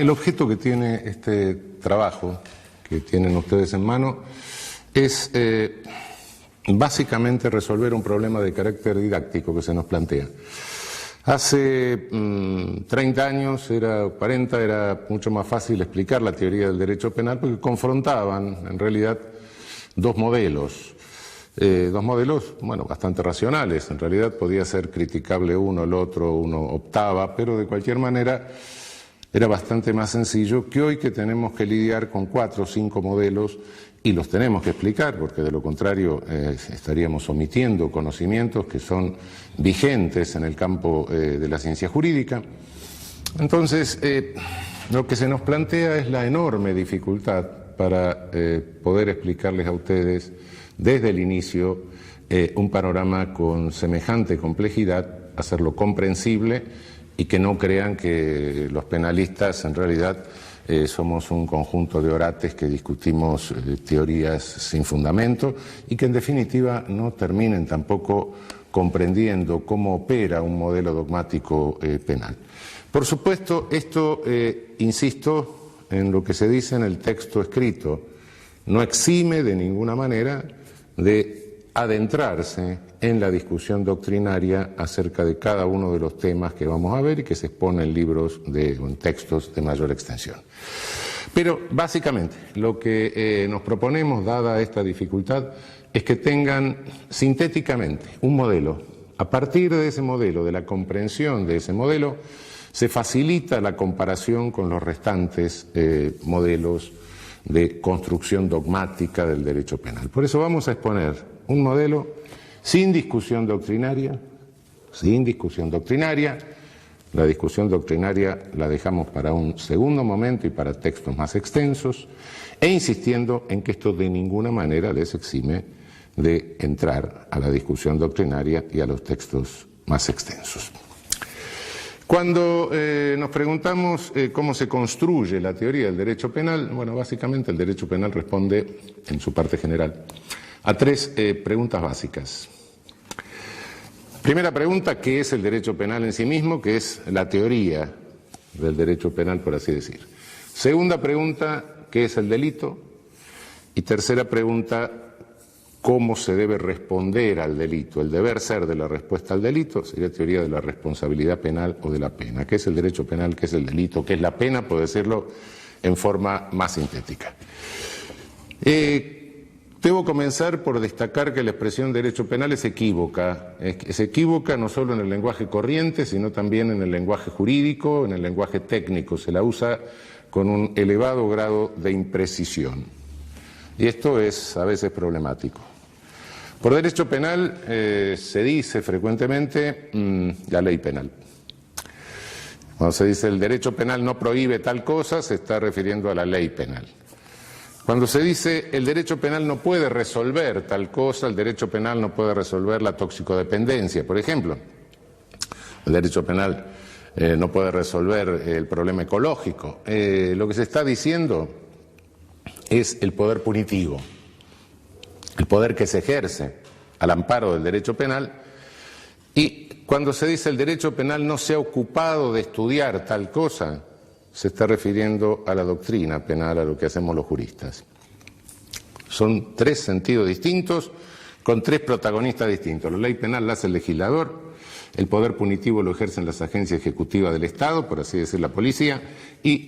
El objeto que tiene este trabajo que tienen ustedes en mano es básicamente resolver un problema de carácter didáctico que se nos plantea. Hace 30 años, 40, era mucho más fácil explicar la teoría del derecho penal porque confrontaban, en realidad, dos modelos, bueno, bastante racionales. En realidad podía ser criticable uno, el otro, uno optaba, pero de cualquier manera era bastante más sencillo que hoy, que tenemos que lidiar con 4 o 5 modelos y los tenemos que explicar, porque de lo contrario estaríamos omitiendo conocimientos que son vigentes en el campo de la ciencia jurídica. Entonces, lo que se nos plantea es la enorme dificultad para poder explicarles a ustedes desde el inicio un panorama con semejante complejidad, hacerlo comprensible y que no crean que los penalistas en realidad somos un conjunto de orates que discutimos teorías sin fundamento y que en definitiva no terminen tampoco comprendiendo cómo opera un modelo dogmático penal. Por supuesto, esto, insisto en lo que se dice en el texto escrito, no exime de ninguna manera de adentrarse en la discusión doctrinaria acerca de cada uno de los temas que vamos a ver y que se exponen en libros en textos de mayor extensión. Pero básicamente lo que nos proponemos, dada esta dificultad, es que tengan sintéticamente un modelo. A partir de ese modelo, de la comprensión de ese modelo, se facilita la comparación con los restantes modelos de construcción dogmática del derecho penal. Por eso vamos a exponer un modelo sin discusión doctrinaria, La discusión doctrinaria la dejamos para un segundo momento y para textos más extensos, e insistiendo en que esto de ninguna manera les exime de entrar a la discusión doctrinaria y a los textos más extensos. Cuando nos preguntamos cómo se construye la teoría del derecho penal, bueno, básicamente el derecho penal responde, en su parte general, a 3 preguntas básicas. Primera pregunta, ¿qué es el derecho penal en sí mismo? Que es la teoría del derecho penal, por así decir. Segunda pregunta, ¿qué es el delito? Y tercera pregunta, ¿cómo se debe responder al delito? El deber ser de la respuesta al delito sería teoría de la responsabilidad penal o de la pena. ¿Qué es el derecho penal? ¿Qué es el delito? ¿Qué es la pena? Por decirlo en forma más sintética. Debo comenzar por destacar que la expresión derecho penal es equívoca. Es equívoca no solo en el lenguaje corriente, sino también en el lenguaje jurídico, en el lenguaje técnico. Se la usa con un elevado grado de imprecisión. Y esto es a veces problemático. Por derecho penal se dice frecuentemente la ley penal. Cuando se dice el derecho penal no prohíbe tal cosa, se está refiriendo a la ley penal. Cuando se dice el derecho penal no puede resolver tal cosa, el derecho penal no puede resolver la toxicodependencia, por ejemplo. El derecho penal no puede resolver el problema ecológico. Lo que se está diciendo es el poder punitivo, el poder que se ejerce al amparo del derecho penal. Y cuando se dice el derecho penal no se ha ocupado de estudiar tal cosa, se está refiriendo a la doctrina penal, a lo que hacemos los juristas. Son 3 sentidos distintos, con 3 protagonistas distintos. La ley penal la hace el legislador, el poder punitivo lo ejercen las agencias ejecutivas del Estado, por así decir, la policía, y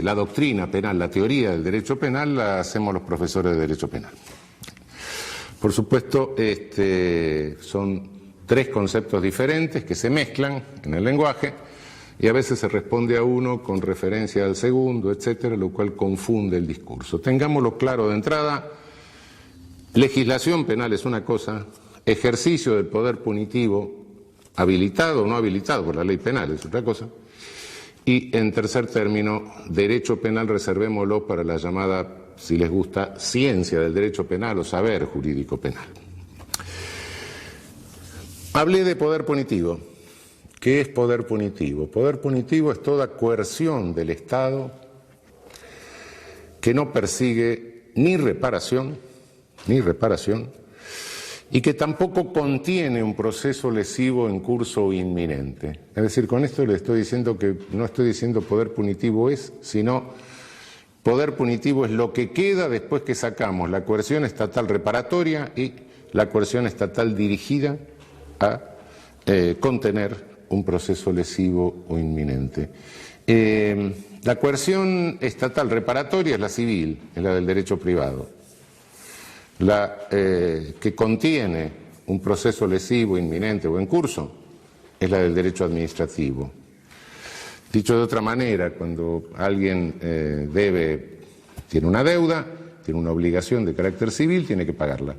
la doctrina penal, la teoría del derecho penal, la hacemos los profesores de derecho penal. Por supuesto, son 3 conceptos diferentes que se mezclan en el lenguaje, y a veces se responde a uno con referencia al segundo, etcétera, lo cual confunde el discurso. Tengámoslo claro de entrada: legislación penal es una cosa, ejercicio del poder punitivo, habilitado o no habilitado por la ley penal, es otra cosa, y en tercer término, derecho penal reservémoslo para la llamada, si les gusta, ciencia del derecho penal o saber jurídico penal. Hablé de poder punitivo. ¿Qué es poder punitivo? Poder punitivo es toda coerción del Estado que no persigue ni reparación, y que tampoco contiene un proceso lesivo en curso o inminente. Es decir, con esto le estoy diciendo que no estoy diciendo poder punitivo es, sino poder punitivo es lo que queda después que sacamos la coerción estatal reparatoria y la coerción estatal dirigida a contener un proceso lesivo o inminente. La coerción estatal reparatoria es la civil, es la del derecho privado. La que contiene un proceso lesivo, inminente o en curso es la del derecho administrativo. Dicho de otra manera, cuando alguien tiene una deuda, tiene una obligación de carácter civil, tiene que pagarla.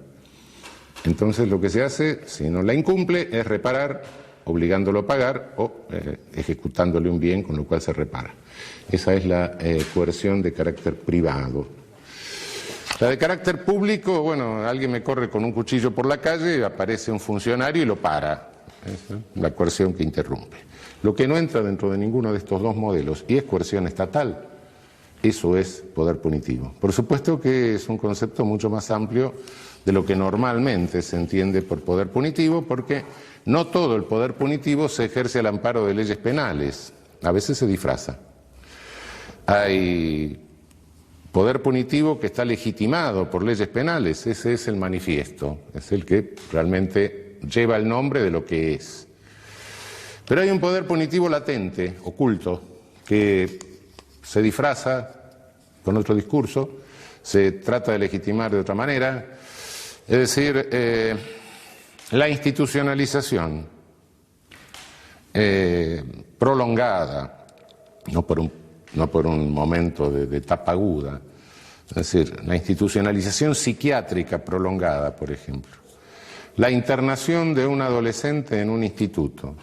Entonces lo que se hace, si no la incumple, es reparar, obligándolo a pagar o ejecutándole un bien con lo cual se repara. Esa es la coerción de carácter privado. La de carácter público, bueno, alguien me corre con un cuchillo por la calle, aparece un funcionario y lo para. Esa es la coerción que interrumpe. Lo que no entra dentro de ninguno de estos dos modelos y es coerción estatal, eso es poder punitivo. Por supuesto que es un concepto mucho más amplio de lo que normalmente se entiende por poder punitivo, porque no todo el poder punitivo se ejerce al amparo de leyes penales, a veces se disfraza. Hay poder punitivo que está legitimado por leyes penales, ese es el manifiesto, es el que realmente lleva el nombre de lo que es. Pero hay un poder punitivo latente, oculto, que se disfraza con otro discurso, se trata de legitimar de otra manera, es decir, la institucionalización prolongada, no por un momento de etapa aguda, es decir, la institucionalización psiquiátrica prolongada, por ejemplo, la internación de un adolescente en un instituto,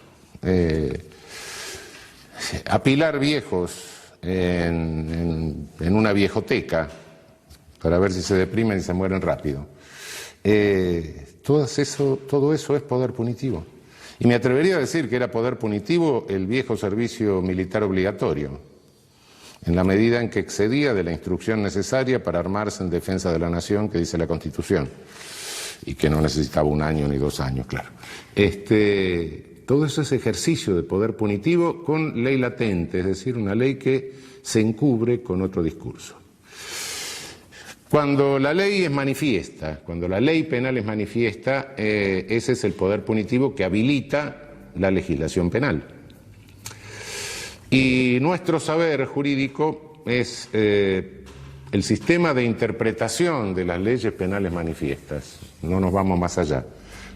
apilar viejos en una viejoteca para ver si se deprimen y se mueren rápido. Todo eso es poder punitivo. Y me atrevería a decir que era poder punitivo el viejo servicio militar obligatorio, en la medida en que excedía de la instrucción necesaria para armarse en defensa de la nación que dice la Constitución, y que no necesitaba 1 año ni 2 años, claro. Todo eso es ejercicio de poder punitivo con ley latente, es decir, una ley que se encubre con otro discurso. Cuando la ley es manifiesta, cuando la ley penal es manifiesta, ese es el poder punitivo que habilita la legislación penal. Y nuestro saber jurídico es el sistema de interpretación de las leyes penales manifiestas. No nos vamos más allá.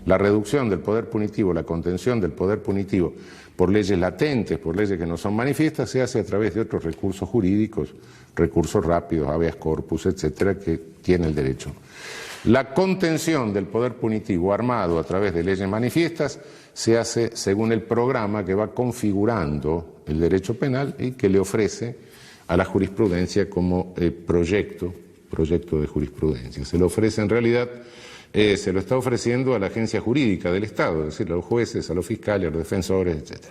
La reducción del poder punitivo, la contención del poder punitivo por leyes latentes, por leyes que no son manifiestas, se hace a través de otros recursos jurídicos, recursos rápidos, habeas corpus, etcétera, que tiene el derecho. La contención del poder punitivo armado a través de leyes manifiestas se hace según el programa que va configurando el derecho penal y que le ofrece a la jurisprudencia como proyecto de jurisprudencia. Se lo ofrece en realidad, se lo está ofreciendo a la agencia jurídica del Estado, es decir, a los jueces, a los fiscales, a los defensores, etc.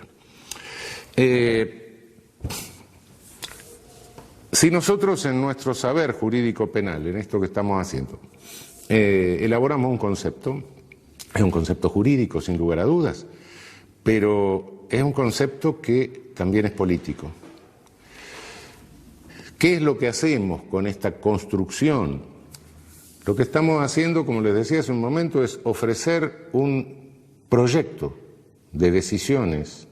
Si nosotros en nuestro saber jurídico penal, en esto que estamos haciendo, elaboramos un concepto, es un concepto jurídico sin lugar a dudas, pero es un concepto que también es político. ¿Qué es lo que hacemos con esta construcción? Lo que estamos haciendo, como les decía hace un momento, es ofrecer un proyecto de decisiones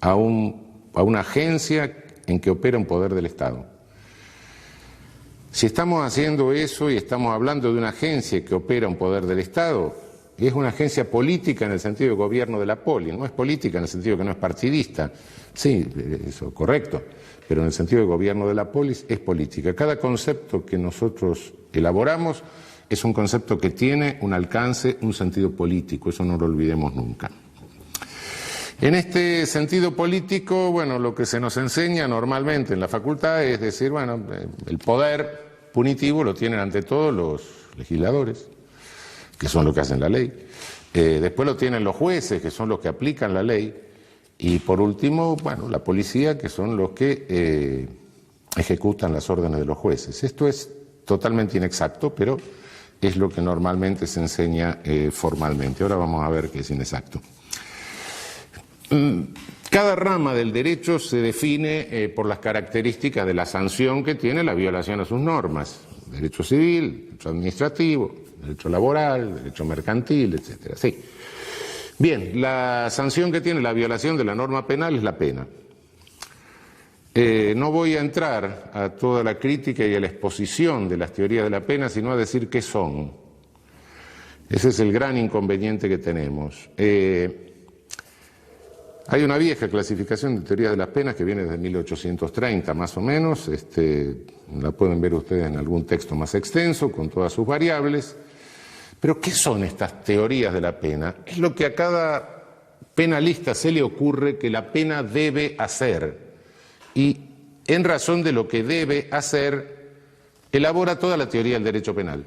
a una agencia en que opera un poder del Estado. Si estamos haciendo eso y estamos hablando de una agencia que opera un poder del Estado, es una agencia política en el sentido de gobierno de la poli, no es política en el sentido que no es partidista, sí, eso correcto, pero en el sentido de gobierno de la polis es política. Cada concepto que nosotros elaboramos es un concepto que tiene un alcance, un sentido político, eso no lo olvidemos nunca. En este sentido político, bueno, lo que se nos enseña normalmente en la facultad es decir, bueno, el poder punitivo lo tienen ante todo los legisladores, que son los que hacen la ley, después lo tienen los jueces, que son los que aplican la ley, y por último, bueno, la policía, que son los que ejecutan las órdenes de los jueces. Esto es totalmente inexacto, pero es lo que normalmente se enseña formalmente. Ahora vamos a ver qué es inexacto. Cada rama del derecho se define por las características de la sanción que tiene la violación a sus normas. Derecho civil, derecho administrativo, derecho laboral, derecho mercantil, etcétera. Sí. Bien, la sanción que tiene la violación de la norma penal es la pena. No voy a entrar a toda la crítica y a la exposición de las teorías de la pena, sino a decir qué son. Ese es el gran inconveniente que tenemos. Hay una vieja clasificación de teorías de las penas que viene desde 1830 más o menos, la pueden ver ustedes en algún texto más extenso con todas sus variables. Pero ¿qué son estas teorías de la pena? Es lo que a cada penalista se le ocurre que la pena debe hacer, y en razón de lo que debe hacer elabora toda la teoría del derecho penal.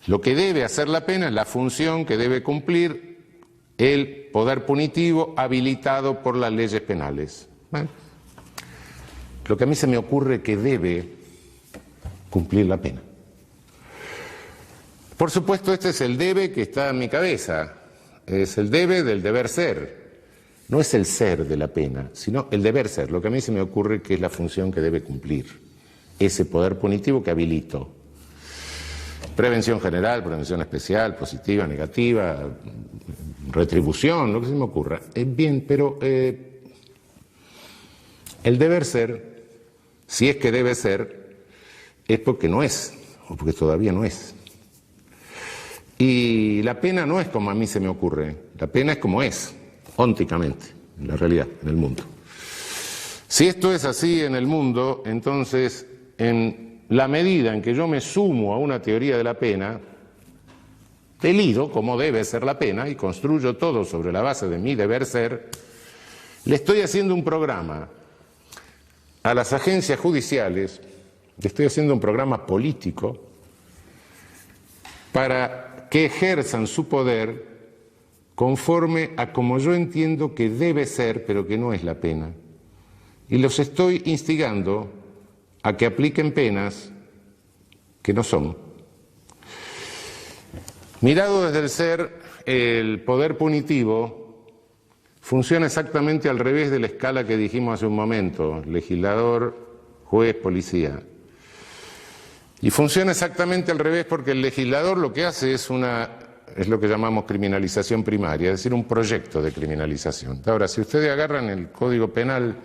Lo que debe hacer la pena es la función que debe cumplir el poder punitivo habilitado por las leyes penales. Bueno, lo que a mí se me ocurre que debe cumplir la pena. Por supuesto, este es el debe que está en mi cabeza, es el debe del deber ser. No es el ser de la pena, sino el deber ser, lo que a mí se me ocurre que es la función que debe cumplir, ese poder punitivo que habilito. Prevención general, prevención especial, positiva, negativa, retribución, lo que se me ocurra. Bien, pero el deber ser, si es que debe ser, es porque no es, o porque todavía no es. Y la pena no es como a mí se me ocurre, la pena es como es, ónticamente, en la realidad, en el mundo. Si esto es así en el mundo, entonces, en la medida en que yo me sumo a una teoría de la pena, delido como debe ser la pena y construyo todo sobre la base de mi deber ser, le estoy haciendo un programa a las agencias judiciales, le estoy haciendo un programa político para que ejerzan su poder conforme a como yo entiendo que debe ser, pero que no es la pena. Y los estoy instigando a que apliquen penas que no son. Mirado desde el ser, el poder punitivo funciona exactamente al revés de la escala que dijimos hace un momento, legislador, juez, policía. Y funciona exactamente al revés porque el legislador lo que hace es lo que llamamos criminalización primaria, es decir, un proyecto de criminalización. Ahora, si ustedes agarran el Código Penal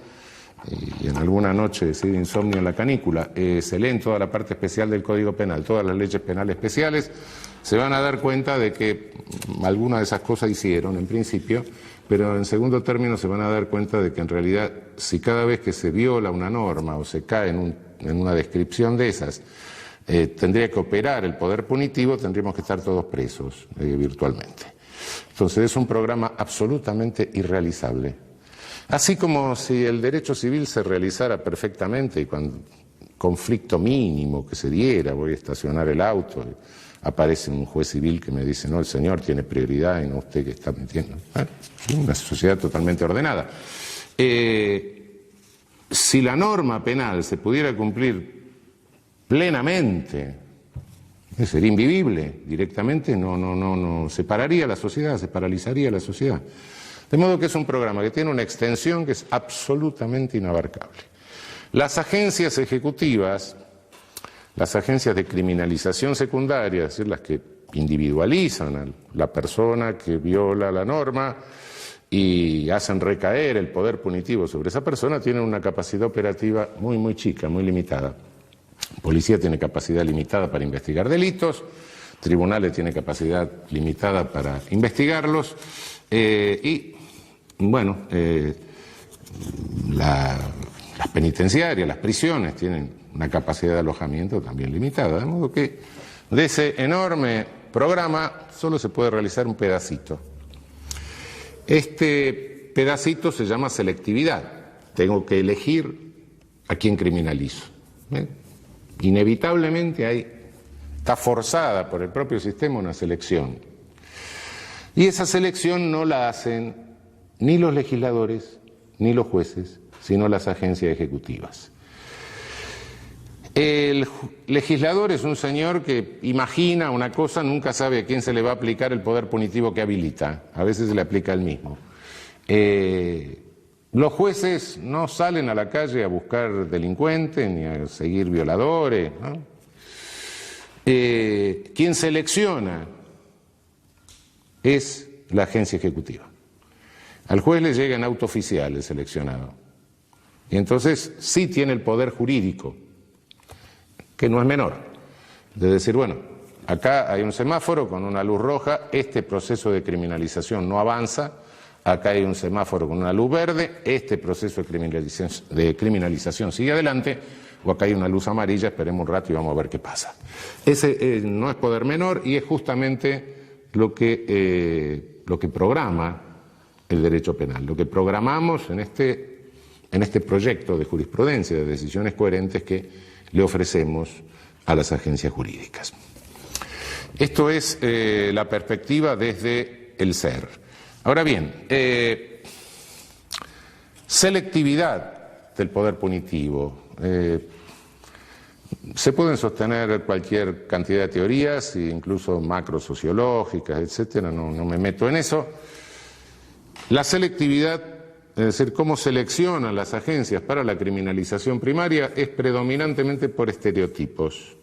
y en alguna noche deciden insomnio en la canícula, se leen toda la parte especial del Código Penal, todas las leyes penales especiales, se van a dar cuenta de que algunas de esas cosas hicieron en principio, pero en segundo término se van a dar cuenta de que en realidad si cada vez que se viola una norma o se cae en una descripción de esas, tendría que operar el poder punitivo, tendríamos que estar todos presos virtualmente. Entonces es un programa absolutamente irrealizable. Así como si el derecho civil se realizara perfectamente y cuando conflicto mínimo que se diera, voy a estacionar el auto, aparece un juez civil que me dice, no, el señor tiene prioridad y no usted que está metiendo. Una sociedad totalmente ordenada. Si la norma penal se pudiera cumplir plenamente, sería invivible directamente, no separaría la sociedad, se paralizaría la sociedad. De modo que es un programa que tiene una extensión que es absolutamente inabarcable. Las agencias ejecutivas, las agencias de criminalización secundaria, es decir, las que individualizan a la persona que viola la norma y hacen recaer el poder punitivo sobre esa persona, tienen una capacidad operativa muy, muy chica, muy limitada. Policía tiene capacidad limitada para investigar delitos, tribunales tiene capacidad limitada para investigarlos y, bueno, las penitenciarias, las prisiones tienen una capacidad de alojamiento también limitada, de modo que de ese enorme programa solo se puede realizar un pedacito. Este pedacito se llama selectividad. Tengo que elegir a quién criminalizo. Inevitablemente está forzada por el propio sistema una selección. Y esa selección no la hacen ni los legisladores ni los jueces, sino las agencias ejecutivas. El legislador es un señor que imagina una cosa, nunca sabe a quién se le va a aplicar el poder punitivo que habilita. A veces se le aplica el mismo. Los jueces no salen a la calle a buscar delincuentes ni a seguir violadores, ¿no? Quien selecciona es la agencia ejecutiva. Al juez le llega en auto oficial el seleccionado. Y entonces sí tiene el poder jurídico, que no es menor, de decir, bueno, acá hay un semáforo con una luz roja, este proceso de criminalización no avanza, acá hay un semáforo con una luz verde, este proceso de criminalización sigue adelante, o acá hay una luz amarilla, esperemos un rato y vamos a ver qué pasa. Ese no es poder menor y es justamente lo que programa el derecho penal, lo que programamos en este proyecto de jurisprudencia, de decisiones coherentes que le ofrecemos a las agencias jurídicas. Esto es la perspectiva desde el ser. Ahora bien, selectividad del poder punitivo. Se pueden sostener cualquier cantidad de teorías, incluso macrosociológicas, etcétera, no me meto en eso. La selectividad, es decir, cómo seleccionan las agencias para la criminalización primaria, es predominantemente por estereotipos.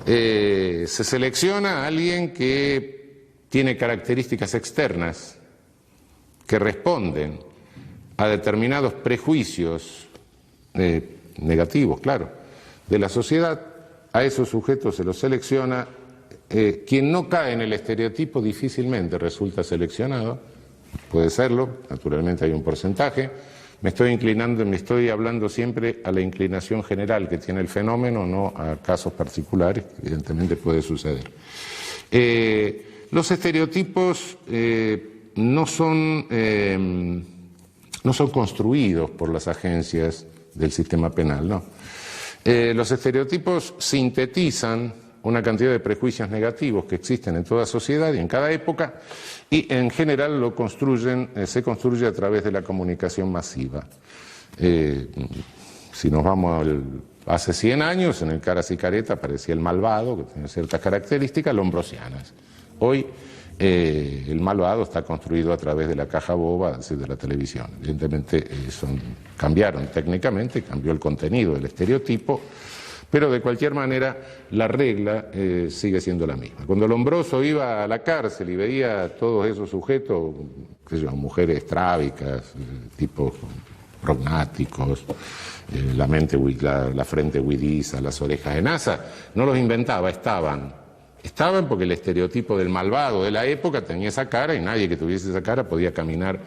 Se selecciona a alguien que tiene características externas, que responden a determinados prejuicios negativos, claro, de la sociedad. A esos sujetos se los selecciona. Quien no cae en el estereotipo difícilmente resulta seleccionado. Puede serlo, naturalmente hay un porcentaje. Me estoy hablando siempre a la inclinación general que tiene el fenómeno, no a casos particulares, que evidentemente puede suceder. Los estereotipos no son construidos por las agencias del sistema penal, no. Los estereotipos sintetizan una cantidad de prejuicios negativos que existen en toda sociedad y en cada época, y en general se construye a través de la comunicación masiva. Si nos vamos hace 100 años, en el Caras y Careta aparecía el malvado, que tiene ciertas características lombrosianas. Hoy el malvado está construido a través de la caja boba, es decir, de la televisión. Evidentemente cambiaron técnicamente, cambió el contenido del estereotipo, pero de cualquier manera la regla sigue siendo la misma. Cuando Lombroso iba a la cárcel y veía a todos esos sujetos, mujeres estrábicas, tipos prognáticos, la frente huidiza, las orejas en asa, no los inventaba, estaban porque el estereotipo del malvado de la época tenía esa cara y nadie que tuviese esa cara podía caminar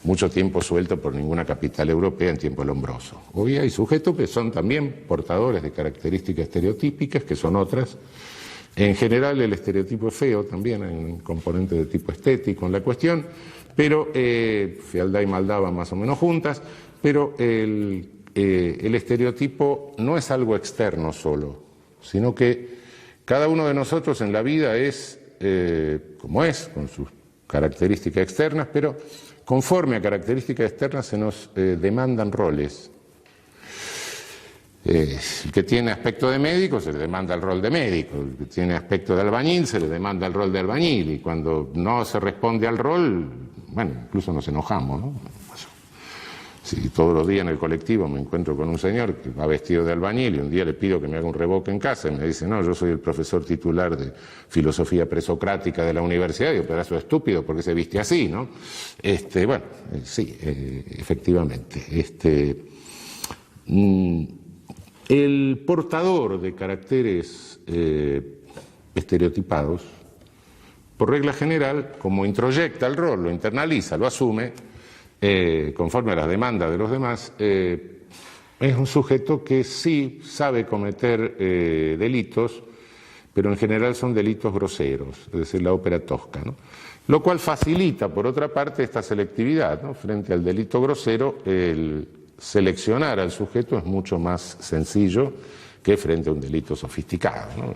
mucho tiempo suelto por ninguna capital europea en tiempo Lombroso. Hoy hay sujetos que son también portadores de características estereotípicas, que son otras. En general el estereotipo es feo también, hay un componente de tipo estético en la cuestión, pero fealdad y maldad van más o menos juntas, pero el estereotipo no es algo externo solo, sino que cada uno de nosotros en la vida es como es, con sus características externas, pero conforme a características externas se nos demandan roles. El que tiene aspecto de médico se le demanda el rol de médico, el que tiene aspecto de albañil se le demanda el rol de albañil, y cuando no se responde al rol, bueno, incluso nos enojamos, ¿no? Si todos los días en el colectivo me encuentro con un señor que va vestido de albañil y un día le pido que me haga un revoque en casa y me dice, no, yo soy el profesor titular filosofía presocrática de la universidad, y un pedazo de estúpido porque se viste así, ¿no? Bueno, sí, efectivamente. El portador de caracteres estereotipados, por regla general, como introyecta el rol, lo internaliza, lo asume, conforme a las demandas de los demás, es un sujeto que sí sabe cometer delitos, pero en general son delitos groseros, es decir, la ópera tosca, ¿no? Lo cual facilita, por otra parte, esta selectividad, ¿no? Frente al delito grosero, el seleccionar al sujeto es mucho más sencillo que frente a un delito sofisticado, ¿no?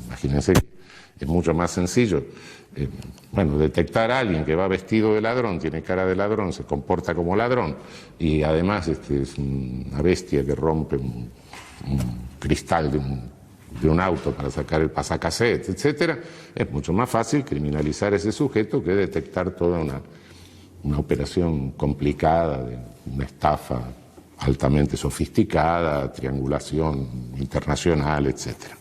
Imagínense que es mucho más sencillo, detectar a alguien que va vestido de ladrón, tiene cara de ladrón, se comporta como ladrón y además es una bestia que rompe un cristal de un auto para sacar el pasacassettes, etcétera, es mucho más fácil criminalizar a ese sujeto que detectar toda una operación complicada, de una estafa altamente sofisticada, triangulación internacional, etcétera.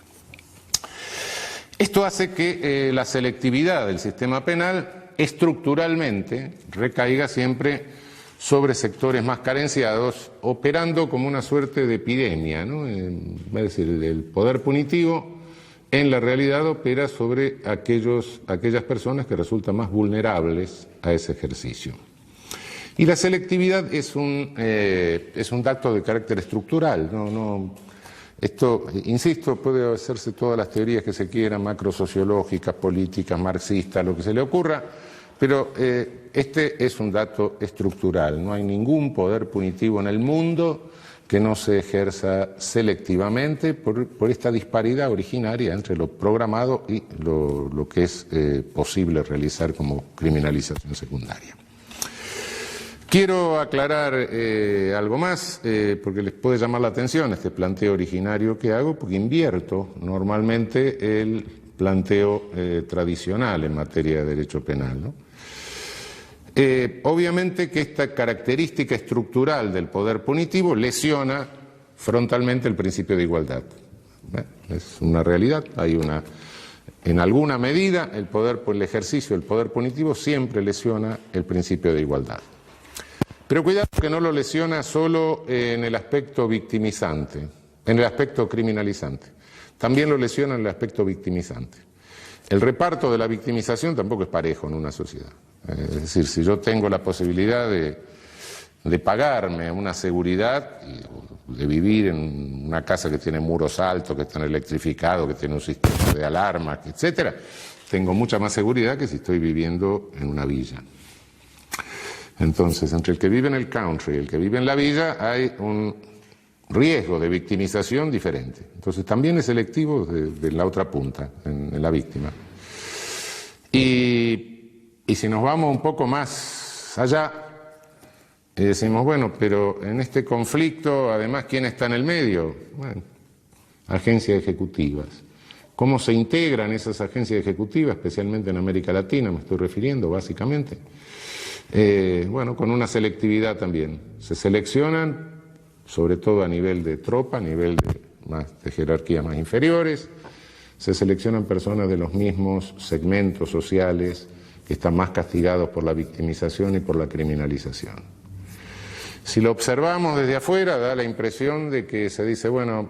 Esto hace que la selectividad del sistema penal estructuralmente recaiga siempre sobre sectores más carenciados, operando como una suerte de epidemia, ¿no? Es decir, el poder punitivo en la realidad opera sobre aquellas personas que resultan más vulnerables a ese ejercicio. Y la selectividad es un dato de carácter estructural, esto, insisto, puede hacerse todas las teorías que se quieran, macrosociológicas, políticas, marxistas, lo que se le ocurra, pero este es un dato estructural. No hay ningún poder punitivo en el mundo que no se ejerza selectivamente por esta disparidad originaria entre lo programado y lo que es posible realizar como criminalización secundaria. Quiero aclarar algo más, porque les puede llamar la atención este planteo originario que hago, porque invierto normalmente el planteo tradicional en materia de derecho penal, ¿no? Obviamente que esta característica estructural del poder punitivo lesiona frontalmente el principio de igualdad. Es una realidad, en alguna medida el ejercicio del poder punitivo siempre lesiona el principio de igualdad. Pero cuidado que no lo lesiona solo en el aspecto victimizante, en el aspecto criminalizante. También lo lesiona en el aspecto victimizante. El reparto de la victimización tampoco es parejo en una sociedad. Es decir, si yo tengo la posibilidad de pagarme una seguridad, de vivir en una casa que tiene muros altos, que están electrificados, que tiene un sistema de alarmas, etcétera, tengo mucha más seguridad que si estoy viviendo en una villa. Entonces, entre el que vive en el country y el que vive en la villa hay un riesgo de victimización diferente. Entonces, también es selectivo de la otra punta, en la víctima. Y si nos vamos un poco más allá, y decimos, bueno, pero en este conflicto, además, ¿quién está en el medio? Bueno, agencias ejecutivas. ¿Cómo se integran esas agencias ejecutivas, especialmente en América Latina, me estoy refiriendo básicamente? Bueno, con una selectividad también. Se seleccionan, sobre todo a nivel de tropa, a nivel de jerarquías más inferiores, se seleccionan personas de los mismos segmentos sociales que están más castigados por la victimización y por la criminalización. Si lo observamos desde afuera, da la impresión de que se dice, bueno,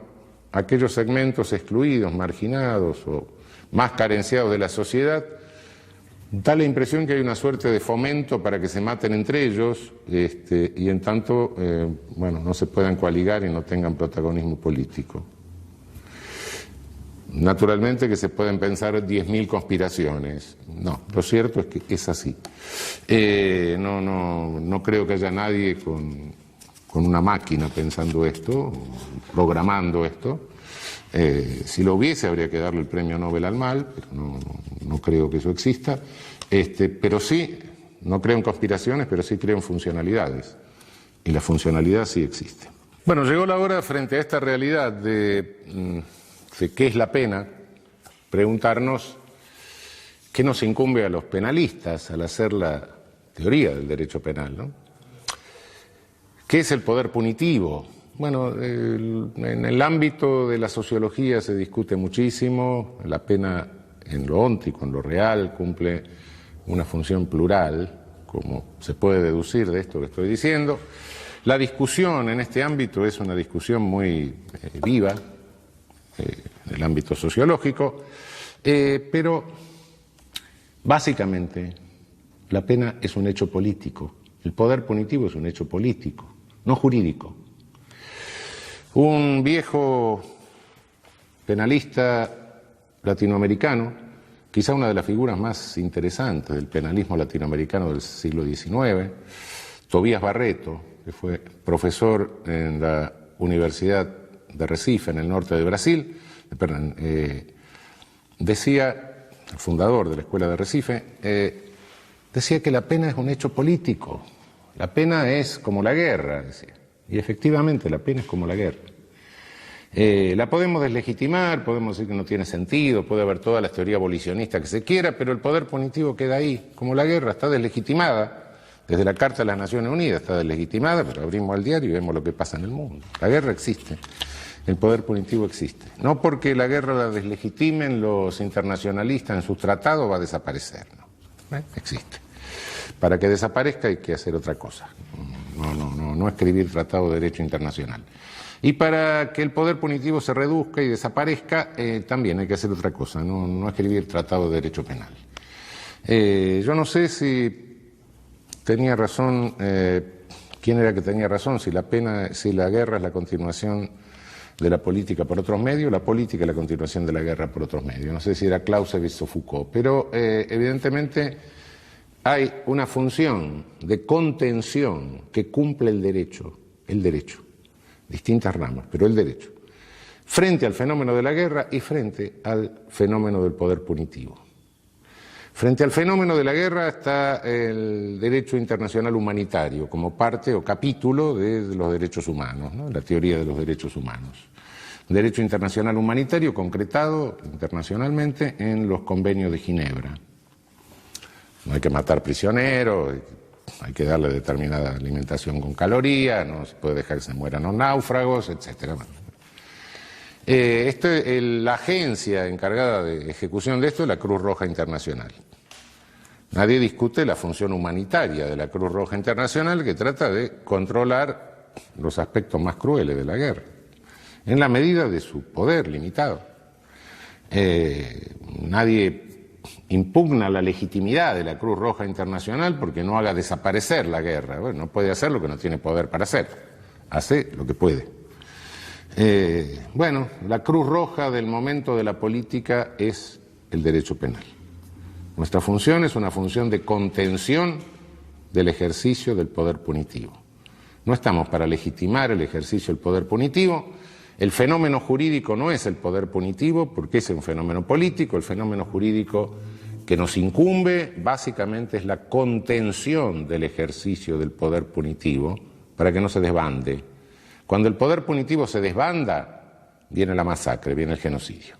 aquellos segmentos excluidos, marginados o más carenciados de la sociedad, da la impresión que hay una suerte de fomento para que se maten entre ellos y en tanto, bueno, no se puedan coaligar y no tengan protagonismo político. Naturalmente que se pueden pensar 10.000 conspiraciones. No, lo cierto es que es así. No creo que haya nadie con una máquina pensando esto, programando esto. Si lo hubiese, habría que darle el premio Nobel al mal, pero no creo que eso exista. Pero sí, no creo en conspiraciones, pero sí creo en funcionalidades. Y la funcionalidad sí existe. Bueno, llegó la hora, frente a esta realidad de qué es la pena, preguntarnos qué nos incumbe a los penalistas al hacer la teoría del derecho penal, ¿no? ¿Qué es el poder punitivo? Bueno, en el ámbito de la sociología se discute muchísimo. La pena en lo óntico, en lo real, cumple una función plural, como se puede deducir de esto que estoy diciendo. La discusión en este ámbito es una discusión muy viva, en el ámbito sociológico, pero básicamente la pena es un hecho político. El poder punitivo es un hecho político, no jurídico. Un viejo penalista latinoamericano, quizá una de las figuras más interesantes del penalismo latinoamericano del siglo XIX, Tobías Barreto, que fue profesor en la Universidad de Recife, en el norte de Brasil, decía, el fundador de la Escuela de Recife, decía que la pena es un hecho político, la pena es como la guerra, decía. Y efectivamente la pena es como la guerra. La podemos deslegitimar, podemos decir que no tiene sentido, puede haber todas las teorías abolicionistas que se quiera, pero el poder punitivo queda ahí, como la guerra está deslegitimada. Desde la Carta de las Naciones Unidas está deslegitimada, pero abrimos el diario y vemos lo que pasa en el mundo. La guerra existe, el poder punitivo existe. No porque la guerra la deslegitimen los internacionalistas en sus tratados va a desaparecer, ¿no? Existe. Para que desaparezca hay que hacer otra cosa, no escribir tratado de derecho internacional. Y para que el poder punitivo se reduzca y desaparezca, también hay que hacer otra cosa, no escribir tratado de derecho penal. Yo no sé si tenía razón, quién era que tenía razón, si la guerra es la continuación de la política por otros medios, la política es la continuación de la guerra por otros medios. No sé si era Clausewitz o Foucault, pero evidentemente hay una función de contención que cumple el derecho, distintas ramas, pero el derecho, frente al fenómeno de la guerra y frente al fenómeno del poder punitivo. Frente al fenómeno de la guerra está el derecho internacional humanitario como parte o capítulo de los derechos humanos, ¿no? La teoría de los derechos humanos. Derecho internacional humanitario concretado internacionalmente en los convenios de Ginebra. No hay que matar prisioneros, hay que darle determinada alimentación con calorías, no se puede dejar que se mueran los náufragos, etc. La agencia encargada de ejecución de esto es la Cruz Roja Internacional. Nadie discute la función humanitaria de la Cruz Roja Internacional, que trata de controlar los aspectos más crueles de la guerra, en la medida de su poder limitado. Nadie impugna la legitimidad de la Cruz Roja Internacional porque no haga desaparecer la guerra. Bueno, no puede hacer lo que no tiene poder para hacer, hace lo que puede. La Cruz Roja del momento de la política es el derecho penal. Nuestra función es una función de contención del ejercicio del poder punitivo. No estamos para legitimar el ejercicio del poder punitivo. El fenómeno jurídico no es el poder punitivo porque es un fenómeno político. El fenómeno jurídico que nos incumbe básicamente es la contención del ejercicio del poder punitivo para que no se desbande. Cuando el poder punitivo se desbanda, viene la masacre, viene el genocidio.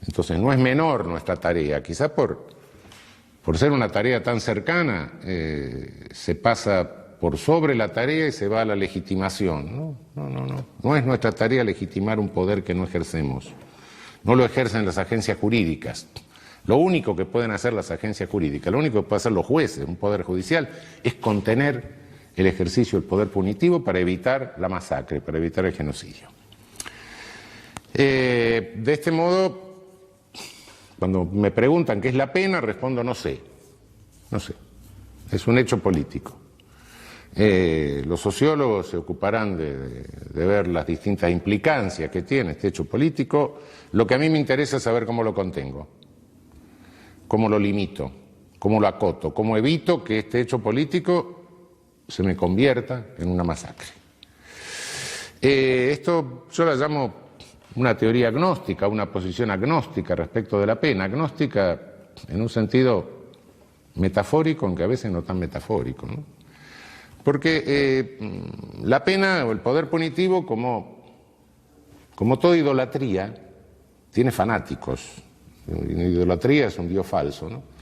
Entonces no es menor nuestra tarea, quizá por ser una tarea tan cercana, se pasa por sobre la tarea y se va a la legitimación. No es nuestra tarea legitimar un poder que no ejercemos. No lo ejercen las agencias jurídicas. Lo único que pueden hacer las agencias jurídicas, lo único que pueden hacer los jueces, un poder judicial, es contener el ejercicio del poder punitivo para evitar la masacre, para evitar el genocidio. De este modo, cuando me preguntan qué es la pena, respondo no sé. Es un hecho político. Los sociólogos se ocuparán de ver las distintas implicancias que tiene este hecho político. Lo que a mí me interesa es saber cómo lo contengo, cómo lo limito, cómo lo acoto, cómo evito que este hecho político se me convierta en una masacre. Esto yo la llamo una teoría agnóstica, una posición agnóstica respecto de la pena, agnóstica en un sentido metafórico, aunque a veces no tan metafórico, ¿no? Porque la pena o el poder punitivo, como toda idolatría, tiene fanáticos. La idolatría es un dios falso, ¿no?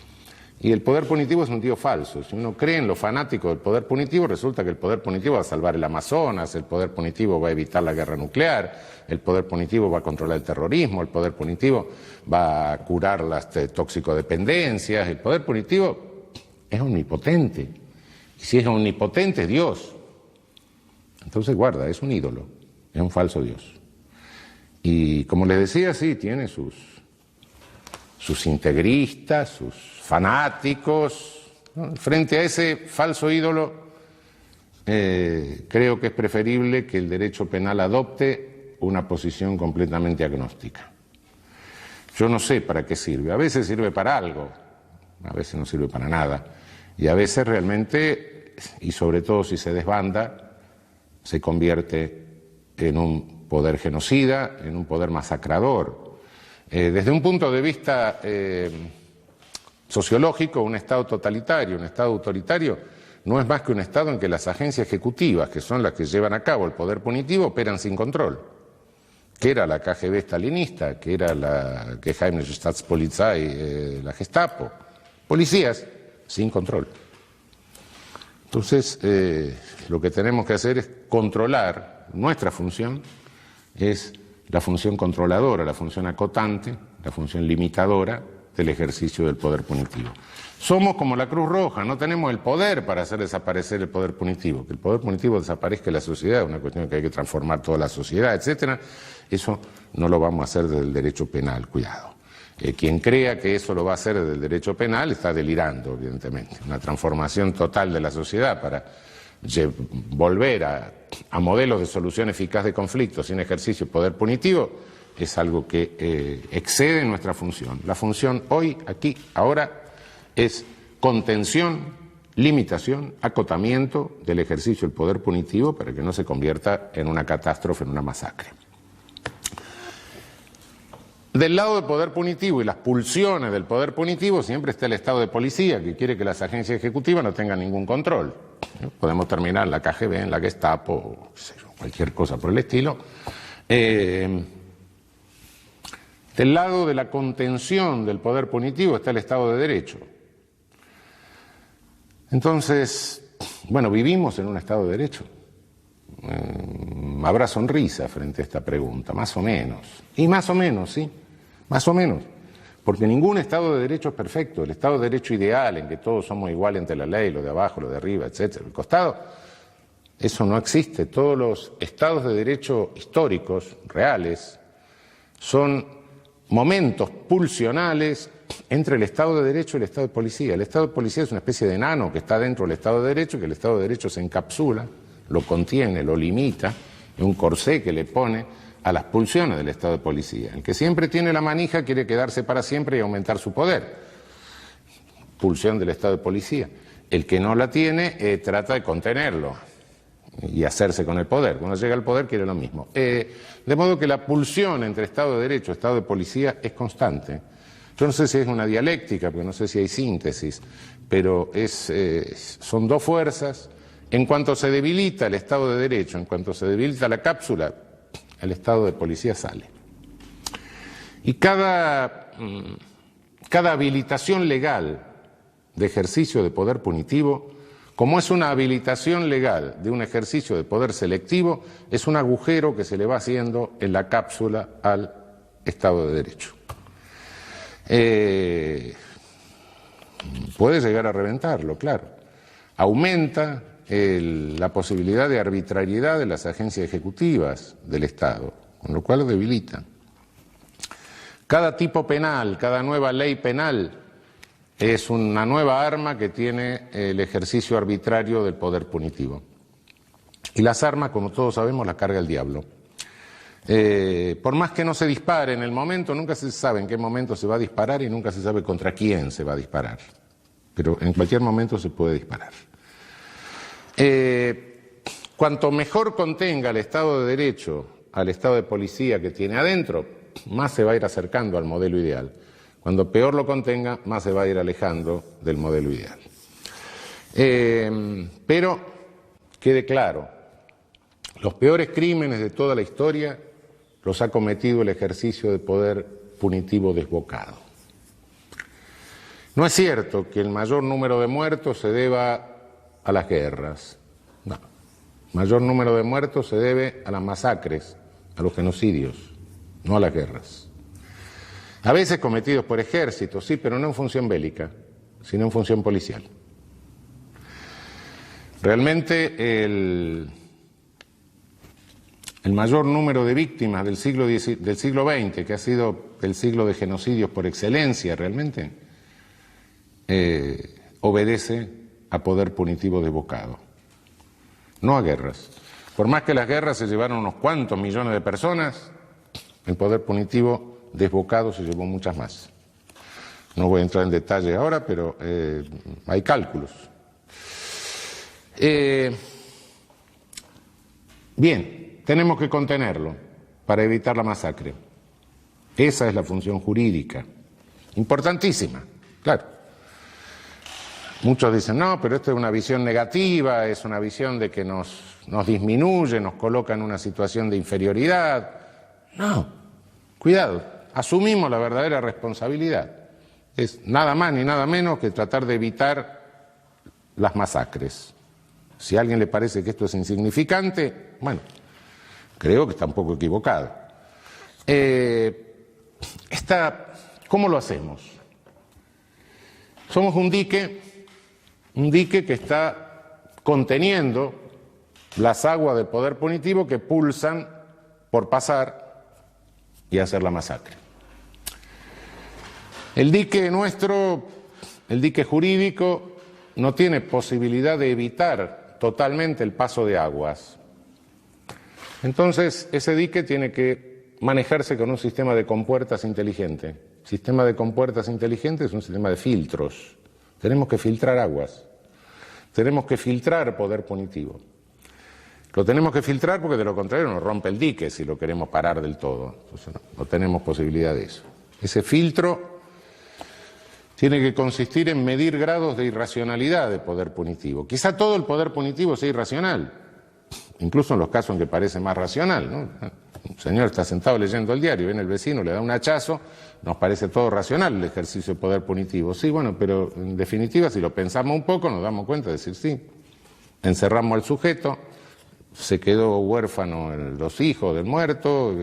Y el poder punitivo es un dios falso. Si uno cree en los fanáticos del poder punitivo, resulta que el poder punitivo va a salvar el Amazonas, el poder punitivo va a evitar la guerra nuclear, el poder punitivo va a controlar el terrorismo, el poder punitivo va a curar las toxicodependencias, el poder punitivo es omnipotente. Y si es omnipotente, es Dios. Entonces guarda, es un ídolo, es un falso Dios. Y como les decía, sí, tiene sus integristas, sus fanáticos, ¿no? Frente a ese falso ídolo, creo que es preferible que el derecho penal adopte una posición completamente agnóstica. Yo no sé para qué sirve, a veces sirve para algo, a veces no sirve para nada, y a veces realmente, y sobre todo si se desbanda, se convierte en un poder genocida, en un poder masacrador. Desde un punto de vista sociológico, un Estado totalitario, un Estado autoritario, no es más que un Estado en que las agencias ejecutivas, que son las que llevan a cabo el poder punitivo, operan sin control. que era la KGB stalinista, que era la Geheime Staatspolizei, la Gestapo. Policías sin control. Entonces, lo que tenemos que hacer es controlar. Nuestra función es la función controladora, la función acotante, la función limitadora del ejercicio del poder punitivo. Somos como la Cruz Roja, no tenemos el poder para hacer desaparecer el poder punitivo. Que el poder punitivo desaparezca de la sociedad es una cuestión que hay que transformar toda la sociedad, etcétera. Eso no lo vamos a hacer desde el derecho penal, cuidado. Quien crea que eso lo va a hacer desde el derecho penal está delirando, evidentemente. Una transformación total de la sociedad para volver a modelos de solución eficaz de conflictos sin ejercicio de poder punitivo es algo que excede nuestra función. La función hoy, aquí, ahora, es contención, limitación, acotamiento del ejercicio del poder punitivo para que no se convierta en una catástrofe, en una masacre. Del lado del poder punitivo y las pulsiones del poder punitivo siempre está el Estado de policía, que quiere que las agencias ejecutivas no tengan ningún control. Podemos terminar en la KGB, en la Gestapo, o cualquier cosa por el estilo. Del lado de la contención del poder punitivo está el Estado de Derecho. Entonces, bueno, vivimos en un Estado de Derecho. Habrá sonrisa frente a esta pregunta, más o menos. Y más o menos, sí, más o menos. Porque ningún Estado de Derecho es perfecto. El Estado de Derecho ideal, en que todos somos iguales ante la ley, lo de abajo, lo de arriba, etcétera, el costado, eso no existe. Todos los Estados de Derecho históricos, reales, son momentos pulsionales entre el Estado de Derecho y el Estado de Policía. El Estado de Policía es una especie de enano que está dentro del Estado de Derecho, que el Estado de Derecho se encapsula, lo contiene, lo limita, es un corsé que le pone a las pulsiones del Estado de Policía. El que siempre tiene la manija quiere quedarse para siempre y aumentar su poder. Pulsión del Estado de Policía. El que no la tiene trata de contenerlo y hacerse con el poder. Cuando llega al poder quiere lo mismo. De modo que la pulsión entre Estado de Derecho y Estado de Policía es constante. Yo no sé si es una dialéctica, porque no sé si hay síntesis, pero son dos fuerzas. En cuanto se debilita el Estado de Derecho, en cuanto se debilita la cápsula, el Estado de Policía sale. Y cada habilitación legal de ejercicio de poder punitivo, como es una habilitación legal de un ejercicio de poder selectivo, es un agujero que se le va haciendo en la cápsula al Estado de Derecho. Puede llegar a reventarlo, claro. Aumenta la posibilidad de arbitrariedad de las agencias ejecutivas del Estado, con lo cual lo debilita. Cada tipo penal, cada nueva ley penal es una nueva arma que tiene el ejercicio arbitrario del poder punitivo. Y las armas, como todos sabemos, las carga el diablo. Por más que no se dispare en el momento, nunca se sabe en qué momento se va a disparar y nunca se sabe contra quién se va a disparar. Pero en cualquier momento se puede disparar. Cuanto mejor contenga el Estado de Derecho al Estado de Policía que tiene adentro, más se va a ir acercando al modelo ideal. Cuando peor lo contenga, más se va a ir alejando del modelo ideal. Pero quede claro, los peores crímenes de toda la historia los ha cometido el ejercicio de poder punitivo desbocado. No es cierto que el mayor número de muertos se deba a las guerras. No. El mayor número de muertos se debe a las masacres, a los genocidios, no a las guerras. A veces cometidos por ejércitos, sí, pero no en función bélica, sino en función policial. Realmente el mayor número de víctimas del siglo XX, que ha sido el siglo de genocidios por excelencia realmente, obedece a poder punitivo desbocado, no a guerras. Por más que las guerras se llevaron unos cuantos millones de personas, el poder punitivo desbocado se llevó muchas más. No voy a entrar en detalle ahora, pero hay cálculos. Bien, tenemos que contenerlo para evitar la masacre. Esa es la función jurídica, importantísima, claro. Muchos dicen, no, pero esto es una visión negativa, es una visión de que nos disminuye, nos coloca en una situación de inferioridad. No, cuidado, asumimos la verdadera responsabilidad. Es nada más ni nada menos que tratar de evitar las masacres. Si a alguien le parece que esto es insignificante, bueno, creo que está un poco equivocado. ¿Cómo lo hacemos? Somos un dique que está conteniendo las aguas del poder punitivo que pulsan por pasar y hacer la masacre. El dique nuestro, el dique jurídico, no tiene posibilidad de evitar totalmente el paso de aguas. Entonces, ese dique tiene que manejarse con un sistema de compuertas inteligente. El sistema de compuertas inteligente es un sistema de filtros. Tenemos que filtrar aguas. Tenemos que filtrar poder punitivo. Lo tenemos que filtrar porque de lo contrario nos rompe el dique si lo queremos parar del todo. Entonces no tenemos posibilidad de eso. Ese filtro tiene que consistir en medir grados de irracionalidad de poder punitivo. Quizá todo el poder punitivo sea irracional, incluso en los casos en que parece más racional, ¿no? Un señor está sentado leyendo el diario, viene el vecino, le da un hachazo, nos parece todo racional el ejercicio de poder punitivo. Sí, bueno, pero en definitiva, si lo pensamos un poco, nos damos cuenta de decir sí. Encerramos al sujeto, se quedó huérfano los hijos del muerto,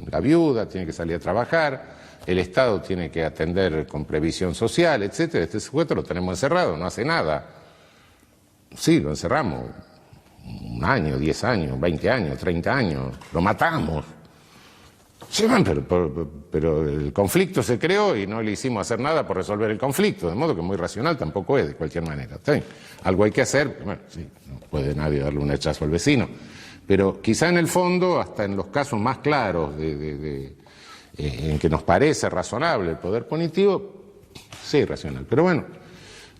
la viuda tiene que salir a trabajar, el Estado tiene que atender con previsión social, etcétera. Este sujeto lo tenemos encerrado, no hace nada. Sí, lo encerramos 1 año, 10 años, 20 años, 30 años, lo matamos. Sí, pero el conflicto se creó y no le hicimos hacer nada por resolver el conflicto, de modo que muy racional tampoco es, de cualquier manera. ¿Sí? Algo hay que hacer, bueno, sí, no puede nadie darle un hachazo al vecino, pero quizá en el fondo, hasta en los casos más claros en que nos parece razonable el poder punitivo, sí, racional. Pero bueno,